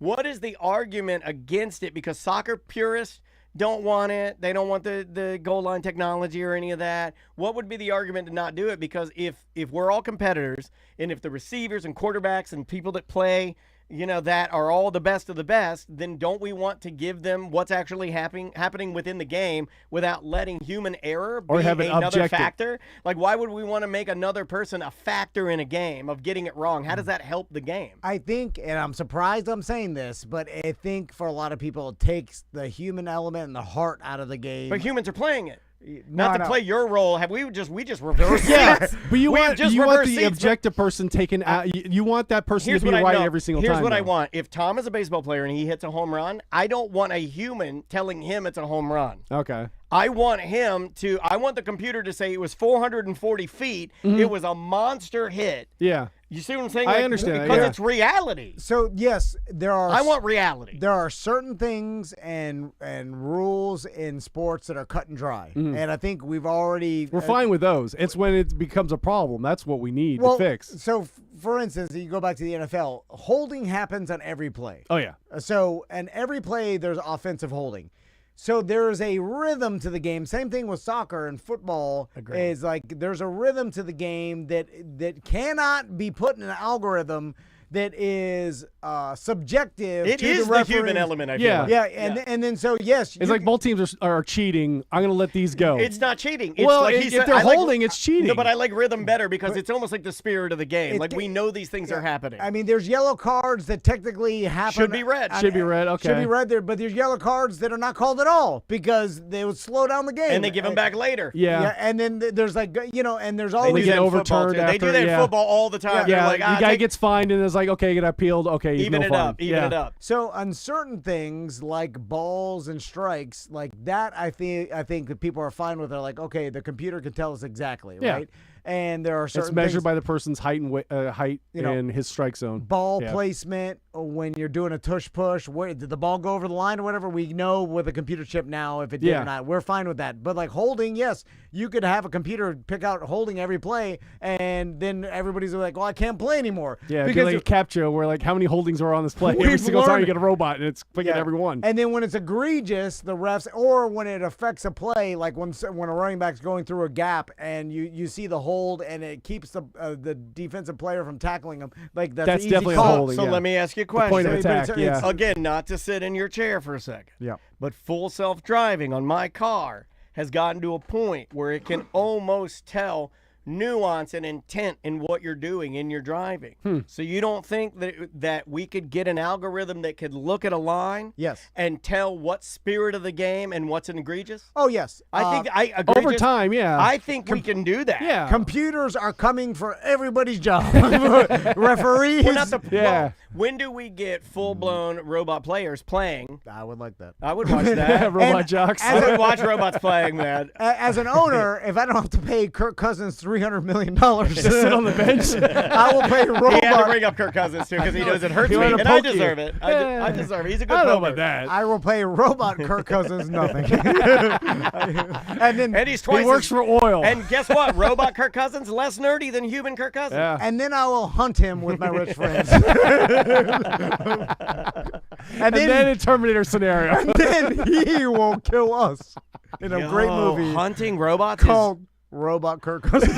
what is the argument against it? Because soccer purists don't want it. They don't want the goal line technology or any of that. What would be the argument to not do it? Because if we're all competitors, and if the receivers and quarterbacks and people that play, that are all the best of the best, then don't we want to give them what's actually happening within the game without letting human error be Or have it another objective. factor? Like, why would we want to make another person a factor in a game of getting it wrong? How does that help the game? I think, and I'm surprised I'm saying this, but I think for a lot of people, it takes the human element and the heart out of the game. But humans are playing it. No, Not to play your role. Have we just reversed Yeah, seats? but you We want just you want reversed the seats. objective person taken out. You want that person Here's to be what I right know. every single Here's time. what I though. want. If Tom is a baseball player and he hits a home run, I don't want a human telling him it's a home run. Okay. I want the computer to say it was 440 feet. Mm-hmm. It was a monster hit. Yeah. You see what I'm saying? I Like, understand that, because yeah. it's reality. So yes, I want reality. There are certain things and rules in sports that are cut and dry, and I think we've already We're fine with those. It's when it becomes a problem. That's what we need well, to fix. So, for instance, you go back to the NFL, holding happens on every play. Oh yeah. So, and every play there's offensive holding. So there is a rhythm to the game. Same thing with soccer and football. Is like there's a rhythm to the game that cannot be put in an algorithm that is subjective. It to is the the referee. human element, I feel Yeah. like. Yeah, and then so yes, It's like both teams are cheating. I'm going to let these go. It's not cheating. It's well, like if he said, they're I like- holding, it's cheating. No, but I like rhythm better because it's almost like the spirit of the game. It- Like we know these things are happening. I mean, there's yellow cards that technically happen. Should be red. Should be red, okay. Should be red there, but there's yellow cards that are not called at all because they would slow down the game. and they give them back later. yeah. And then there's and there's They always do get that in football, overturned too. They do after, that in yeah. football all the time. Yeah, They're like, the guy gets fined and is like, okay, get appealed. Okay, he's even no it fun. up, even yeah. it up. So on certain things like balls and strikes, like that, I think that people are fine with. They're like, okay, the computer can tell us exactly, Yeah. right? And there are certain It's measured things, by the person's height and height and his strike zone. ball Yeah. placement when you're doing a tush push. Where did the ball go over the line or whatever? We know with a computer chip now if it did Yeah. or not. We're fine with that. But like holding, yes, you could have a computer pick out holding every play, and then everybody's like, well, I can't play anymore. Yeah, because like a captcha where like how many holdings are on this play? Every We've single time you learned- get a robot and it's picking Yeah. every one. And then when it's egregious, the refs, or when it affects a play, like when a running back's going through a gap and you see the hold and it keeps the defensive player from tackling him, like that's easy definitely a call. holding. So yeah. let me ask you a The point question. of attack, it's- yeah. Again, not to sit in your chair for a second. Yeah. But full self-driving on my car has gotten to a point where it can almost tell nuance and intent in what you're doing in your driving. So you don't think that we could get an algorithm that could look at a line Yes. and tell what spirit of the game and what's an egregious? Oh, yes. I think I agree. Over time, yeah. I think we can do that. yeah. Computers are coming for everybody's job. Referees. Well, not the, Yeah. well, when do we get full-blown robot players playing? I would like that. I would watch that. Robot And jocks. I would watch robots playing, man. As an owner, if I don't have to pay Kirk Cousins $300 million to sit on the bench. I will pay He had to robot. bring up Kirk Cousins, too, because he knows it hurts He me, wanted to and I poke you. deserve it. I deserve it. He's a good I don't know poker. about that. I will pay robot Kirk Cousins nothing. and then And he's twice He works as- for oil. And guess what? Robot Kirk Cousins, less nerdy than human Kirk Cousins. yeah. And then I will hunt him with my rich friends. And then a Terminator scenario. then he will kill us in a great Yo, movie Hunting robots called Robot Kirk Cousins.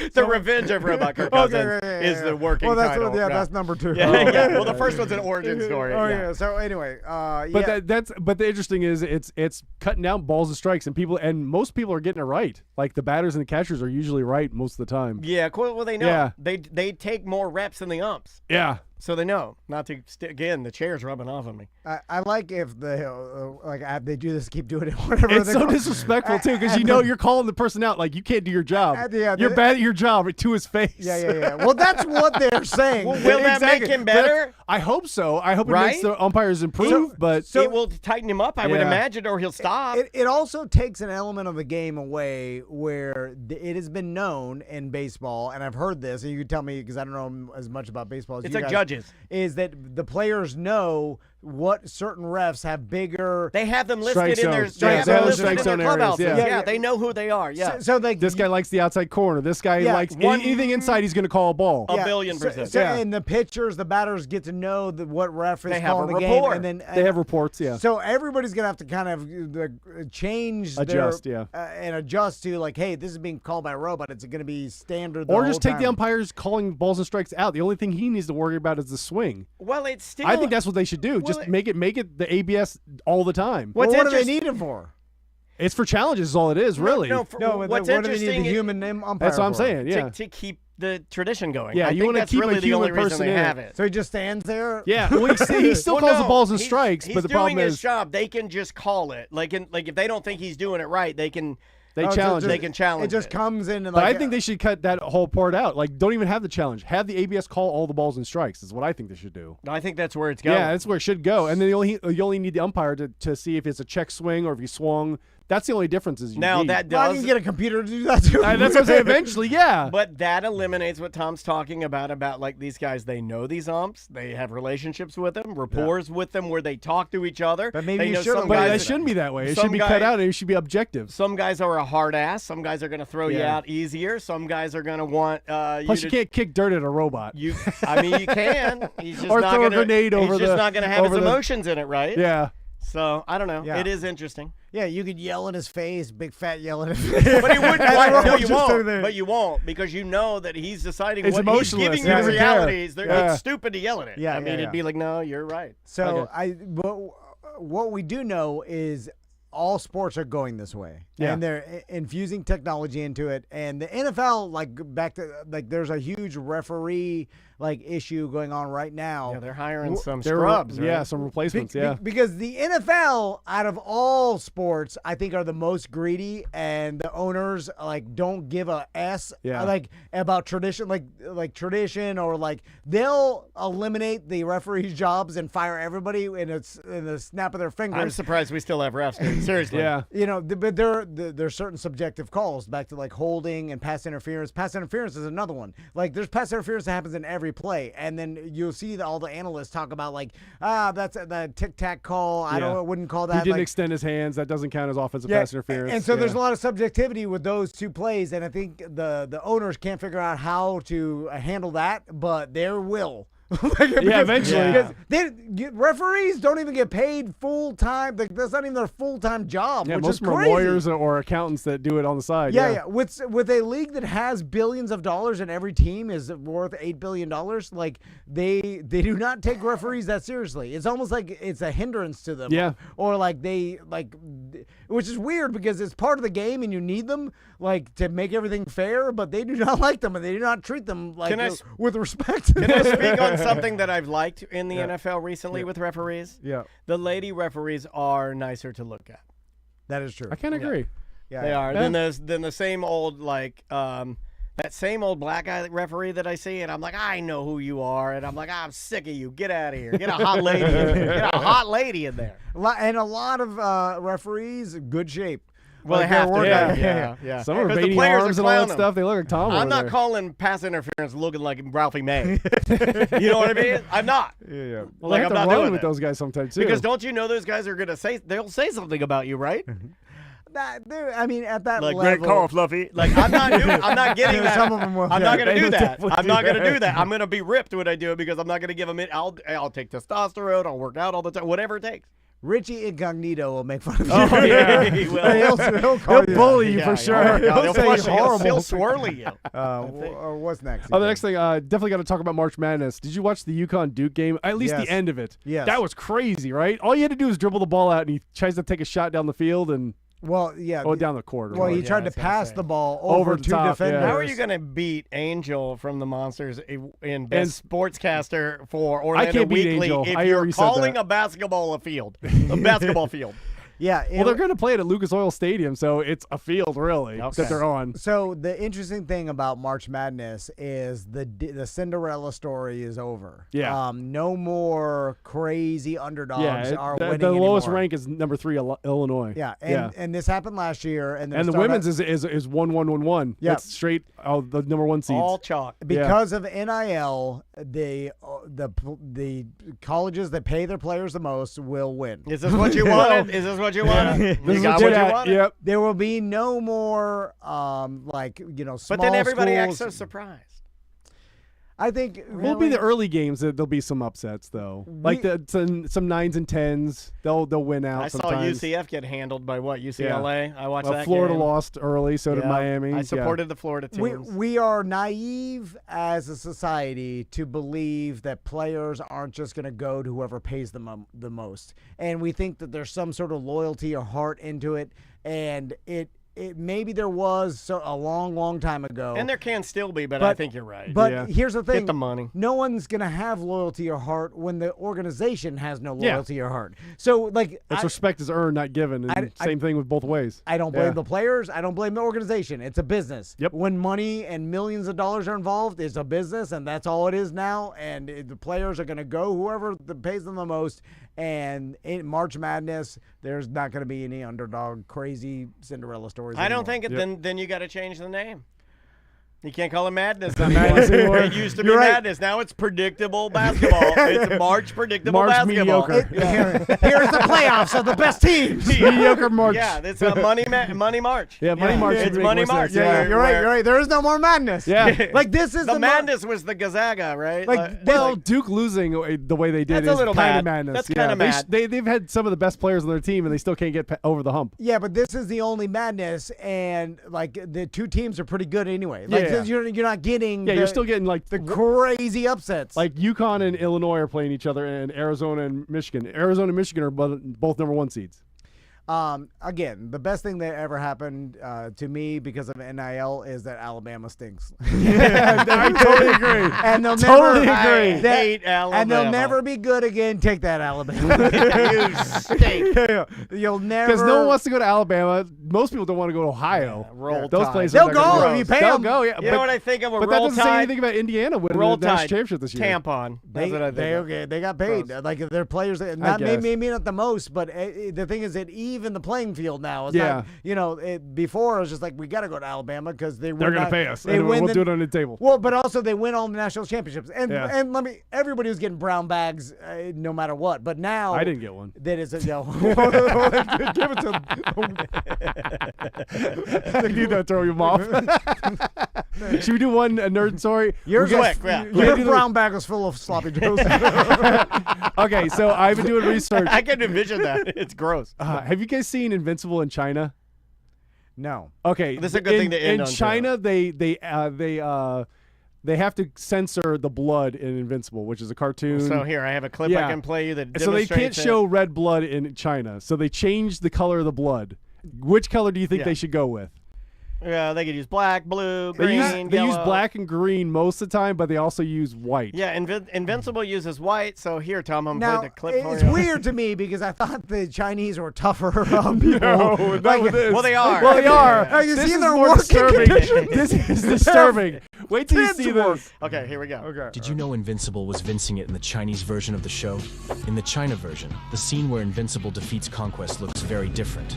is the Revenge of Robot Kirk Cousins is the working well, that's title. yeah, No. that's number 2. Yeah, yeah. Well, the first one's an origin story. Oh yeah. yeah. So anyway, But but the interesting is it's cutting down balls and strikes, and most people are getting it right. Like the batters and the catchers are usually right most of the time. Yeah, cool. Well, they know. Yeah. They take more reps than the umps. Yeah. So they know not to. Again, the chair's rubbing off on me. I like if they do this, keep doing it, whatever. It's so disrespectful too, because you're calling the person out like you can't do your job. You're bad at your job to his face. Yeah. Well, that's what they're saying. Well, will that make him better? I hope so. I hope it Right? makes the umpires improve. But It will tighten him up, I would Yeah. imagine, or he'll stop. It also takes an element of the game away where it has been known in baseball, and I've heard this, and you can tell me because I don't know as much about baseball as It's you like guys, judges. is that the players know what certain refs have bigger. They have them listed Strike in their, zones. they Yeah, have they them have listed strike in their zone areas, clubhouses. yeah. Yeah, they know who they are. Yeah. So like this guy likes the outside corner. This guy likes anything inside. He's going to call a ball. A billion percent. So, Yeah. and the pitchers, the batters get to know what ref is They have calling a the rapport. game, and then They have reports. Yeah. So everybody's gonna have to kind of change, Adjust, their, and adjust to like, hey, this is being called by a robot. It's gonna be standard. Or just take the umpires calling balls and strikes out. The only thing he needs to worry about is the swing. Well, it's still. I think that's what they should do. Well, Just make it the ABS all the time. What do they interest- need him for? It's for challenges. Is all it is, really. No, No, what's what do they need interesting the is human umpire? That's what I'm for? saying. Yeah. to keep the tradition going. Yeah, I you think wanna that's keep a really the human only reason person they in. have it. So he just stands there. Yeah. Well, he still calls the balls and he's- strikes, he's but the doing problem his is job. They can just call it. Like if they don't think he's doing it right, they can. they Oh, so challenge just- They it. can challenge It just it. comes in and But like. I think they should cut that whole part out. Like, don't even have the challenge. Have the ABS call all the balls and strikes. Is what I think they should do. I think that's where it's going. Yeah, that's where it should go. And then you only need the umpire to see if it's a check swing or if he swung. That's the only difference. Is you Now need. that Well, I does. can get a computer to do that too. That's what I'm saying. Eventually, yeah. But that eliminates what Tom's talking about like these guys, they know these umps, they have relationships with them, rapports with them where they talk to each other. But maybe They you know shouldn't. some But guys- it shouldn't be that way. It some should be guy- cut out and it should be objective. Some guys are a hard ass. Some guys are going to throw you Yeah. out easier. Some guys are going to want Plus, you you to. can't kick dirt at a robot. I mean, you can. He's just Or not throw a gonna, grenade over He's just the- not going to have his over the- emotions in it, right? Yeah. So I don't know. Yeah. It is interesting. Yeah, you could yell in his face, big fat yell in his face. But he wouldn't. And Why? the No, robot you just sitting won't. there. But you won't because you know that he's deciding It's what he's emotionless. giving He you doesn't realities. care. Yeah. It's stupid to yell at it. Yeah, I mean, yeah, it'd be like, no, you're right. So Okay. what we do know is all sports are going this way, Yeah. and they're infusing technology into it. And the NFL, there's a huge referee issue going on right now. Yeah, they're hiring some There scrubs. were, yeah, right? some replacements. Yeah. Because the NFL, out of all sports, I think are the most greedy, and the owners don't give a s Yeah. about tradition, like tradition, or they'll eliminate the referees' jobs and fire everybody in the snap of their fingers. I'm surprised we still have refs. Dude. Seriously. Yeah. But there's certain subjective calls back to holding and pass interference. Pass interference is another one. There's pass interference that happens in every play, and then you'll see all the analysts talk about that's the tic tac call. I wouldn't call He that. didn't extend his hands. That doesn't count as offensive pass interference. And so there's Yeah. a lot of subjectivity with those two plays, and I think the owners can't figure out how to handle that, but they will. Eventually. Because referees don't even get paid full time. That's not even their full time job. Yeah, which most is of them are crazy. lawyers or accountants that do it on the side. Yeah. With a league that has billions of dollars and every team is worth $8 billion, they do not take referees that seriously. It's almost like it's a hindrance to them. Yeah. Or which is weird because it's part of the game and you need them to make everything fair, but they do not like them and they do not treat them with respect. Can I speak on something that I've liked in the NFL recently with referees? Yeah. The lady referees are nicer to look at. That is true. I can't agree. Yeah. They are. Yeah. Then the same old that same old black guy referee that I see, and I'm like, I know who you are, and I'm like, I'm sick of you. Get out of here. Get a hot lady in there. Get a hot lady in there. And a lot of referees, good shape. Well, they they're have to. working- Yeah. Some are 'Cause the veiny players are arms and all that clowning stuff. They look like Tom I'm over not there. calling pass interference looking like Ralphie May. You know what I mean? I'm not. Yeah. Well, Like, they have I'm to not run doing with it. those guys sometimes too. Because don't you know those guys are gonna they'll say something about you, right? I mean, at that Like level. great call, Fluffy. Like I'm not getting that. Some of them will. I'm not gonna they do will that. definitely I'm not do gonna that. do that. I'm gonna be ripped when I do it because I'm not gonna give them it. I'll take testosterone. I'll work out all the time. Whatever it takes. Richie Incognito will make fun of you. Oh yeah, he will. He'll bully you Yeah, for yeah. sure. Oh, my God, He'll He'll say flush you. horrible. He'll swirly you. What's next? Oh, the next thing, definitely got to talk about March Madness. Did you watch the UConn Duke game? At least Yes. the end of it. Yes. That was crazy, right? All you had to do was dribble the ball out, and he tries to take a shot down the field, and Well, yeah. Oh, down the court. or Well, he whatever. tried I to was gonna pass say. the ball Over over the two top, yeah. defenders. How are you going to beat Angel from the Monsters in Best Sportscaster for Orlando can't beat Weekly Angel. if I you're already said calling that. a basketball a basketball field? Yeah. Well, they're going to play it at Lucas Oil Stadium, so it's a field really Okay. that they're on. So the interesting thing about March Madness is the Cinderella story is over. Yeah. No more crazy underdogs Yeah, are the winning lowest anymore. rank is number 3, Illinois. Yeah, and this happened last year, and And the women's is 1-1-1-1. Yeah. That's straight the number 1 seeds. All chalk. because of NIL. The colleges that pay their players the most will win. Is this what you wanted? Is this what you wanted? This You is got what what you you got. wanted? Yep. There will be no more small But then everybody acts schools. so surprised. I think Will be the early games that there'll be some upsets though. Like some 9s and 10s. They'll win out I saw sometimes. UCF get handled by what? UCLA? I watched that Florida game. lost early, so did Yeah. Miami. I Yeah. supported the Florida teams. we are naive as a society to believe that players aren't just going to go to whoever pays them the most, and we think that there's some sort of loyalty or heart into it, and it maybe there was a long time ago, and there can still be, but I think you're right. But Yeah. here's the thing: Get the money. No one's gonna have loyalty or heart when the organization has no Yeah. loyalty or heart. So, like, It's respect is earned, not given. And same thing with both ways. I don't blame Yeah. the players. I don't blame the organization. It's a business. Yep. When money and millions of dollars are involved, it's a business, and that's all it is now. And the players are going to go whoever pays them the most. And in March Madness, there's not going to be any underdog, crazy Cinderella stories. I don't anymore. think it. Then you got to change the name. You can't call it Madness Madness anymore. anymore. It used to be You're right. Madness. Now it's predictable basketball. It's March predictable March basketball. mediocre. Here's the playoffs of the best teams. Mediocre March. Yeah, it's a money March. Yeah, Money March. It's would make Money more March. sense. Yeah, Yeah. you're right. You're right. There is no more madness. Yeah. Like this is The the madness was the Gonzaga, right? Well, Duke losing the way they did That's a is little kind mad. of madness. That's yeah. kinda mad. They've had some of the best players on their team, and they still can't get over the hump. Yeah, but this is the only madness, and like the two teams are pretty good anyway. Like Yeah. you're not getting. Yeah, the, you're still getting like the crazy upsets. like UConn and Illinois are playing each other, and Arizona and Michigan. Arizona and Michigan are both number 1 seeds. Again, the best thing that ever happened to me because of NIL is that Alabama stinks. I totally agree. And they'll Totally never agree. I hate Alabama. And they'll never be good again. Take that, Alabama. You stink. You'll never. Because no one wants to go to Alabama. Most people don't want to go to Ohio. Roll Those Tide. places They'll are gonna go be if you gross. pay They'll 'em. go, yeah. You know what I think of a But Roll that doesn't say Tide? anything about Indiana winning Roll the national Tide. championship this year. Tampon. That's what I think. They got paid. Gross. Like their players, not guess. maybe not the most, but the thing is that even the playing field now is Yeah. not. Before it was just like we got to go to Alabama because They're going to pay us. They and win we'll do it on the table. Well, but also they win all the national championships, and Yeah. everybody was getting brown bags no matter what. But now I didn't get one. That is give it to them. I need to throw you off. Should we do one nerd story? Yours We was, got- yeah. your do the- brown bag was full of sloppy joes. Okay, so I've been doing research. I can envision that. It's gross. Have you guys seen Invincible in China? No. Okay, This is a good thing to end in on, too. China, they have to censor the blood in Invincible, which is a cartoon. So here, I have a clip Yeah. I can play you that So they can't demonstrates it. show red blood in China. So they changed the color of the blood. Which color do you think Yeah. they should go with? Yeah, they could use black, blue, They green, use yellow. black and green most of the time, but they also use white. Yeah, Invincible uses white. So here, Tom, I'm Now playing the clip for it's you. weird to me because I thought the Chinese were tougher people. No, Like, not with this. Well, they are. Well, they are. Have you This seen is their more working disturbing. conditions? This is disturbing. Wait till you Kids see work. this. Okay, here we go. Okay. Did you know Invincible was vincing it in the Chinese version of the show? In the China version, the scene where Invincible defeats Conquest looks very different.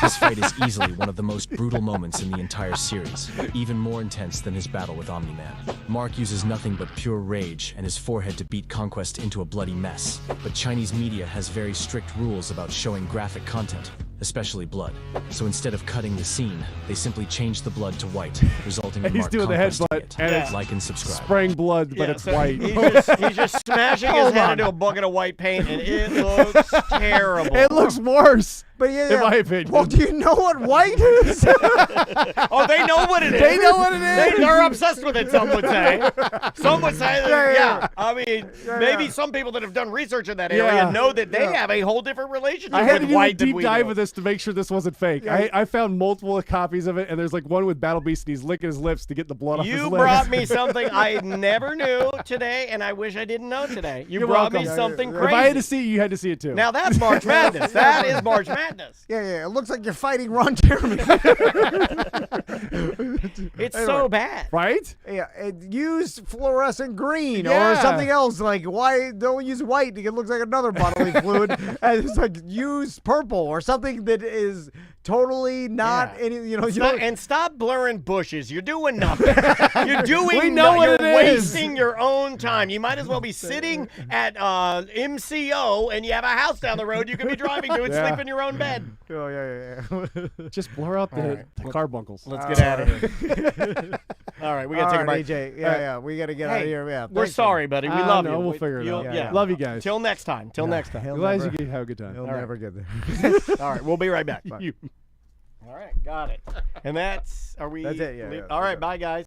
This fight is easily one of the most brutal moments in the entire series, even more intense than his battle with Omni-Man. Mark uses nothing but pure rage and his forehead to beat Conquest into a bloody mess. But Chinese media has very strict rules about showing graphic content, especially blood. So instead of cutting the scene, they simply changed the blood to white, resulting in He's Mark doing the Conquest headbutt, it. and it's Like and subscribe. spraying blood, but Yeah, it's so white. He's just smashing his head into a bucket of white paint, and it looks terrible. It looks worse. But yeah, In my opinion. Well, do you know what white is? Oh, they know what it is. They know what it is. They're obsessed with it, some would say. Some would say that, Yeah. I mean, maybe some people that have done research in that area Yeah. know that they have a whole different relationship I had to with do a white than deep we dive do. with this to make sure this wasn't fake. Yeah. I found multiple copies of it, and there's like one with Battle Beast, and he's licking his lips to get the blood off his You lips. brought me something I never knew today, and I wish I didn't know today. You You're brought welcome. me something If crazy. I had to see it, you had to see it too. Now that's March Madness. That is March Madness. Yeah. It looks like you're fighting Ron Jeremy. It's so bad. right? Yeah, use fluorescent green or Yeah. something else. Like, why don't use white? It looks like another bodily fluid. And it's like, use purple or something that is totally not Yeah. any. You know, you Stop- don't. and stop blurring bushes. You're doing nothing. You're doing. We know what you're it is. wasting your own time. You might as well be sitting at MCO, and you have a house down the road you can be driving to and Yeah. sleep in your own bed. Oh, yeah. Just blur out the carbuncles. Let's get out of here. All right, we got to take a break. AJ. Yeah. We got to get out of Hey, here. Yeah, we're thanks, sorry, buddy. We love you. We'll figure it You'll- out. Yeah. Love you guys. Till next time. Till next time. He'll Glad never, you have a good time. he'll All right. never get there. All right, we'll be right back. You- All right, got it. And that's, are we? That's it, yeah, leave- yeah, All right, yeah. bye, guys.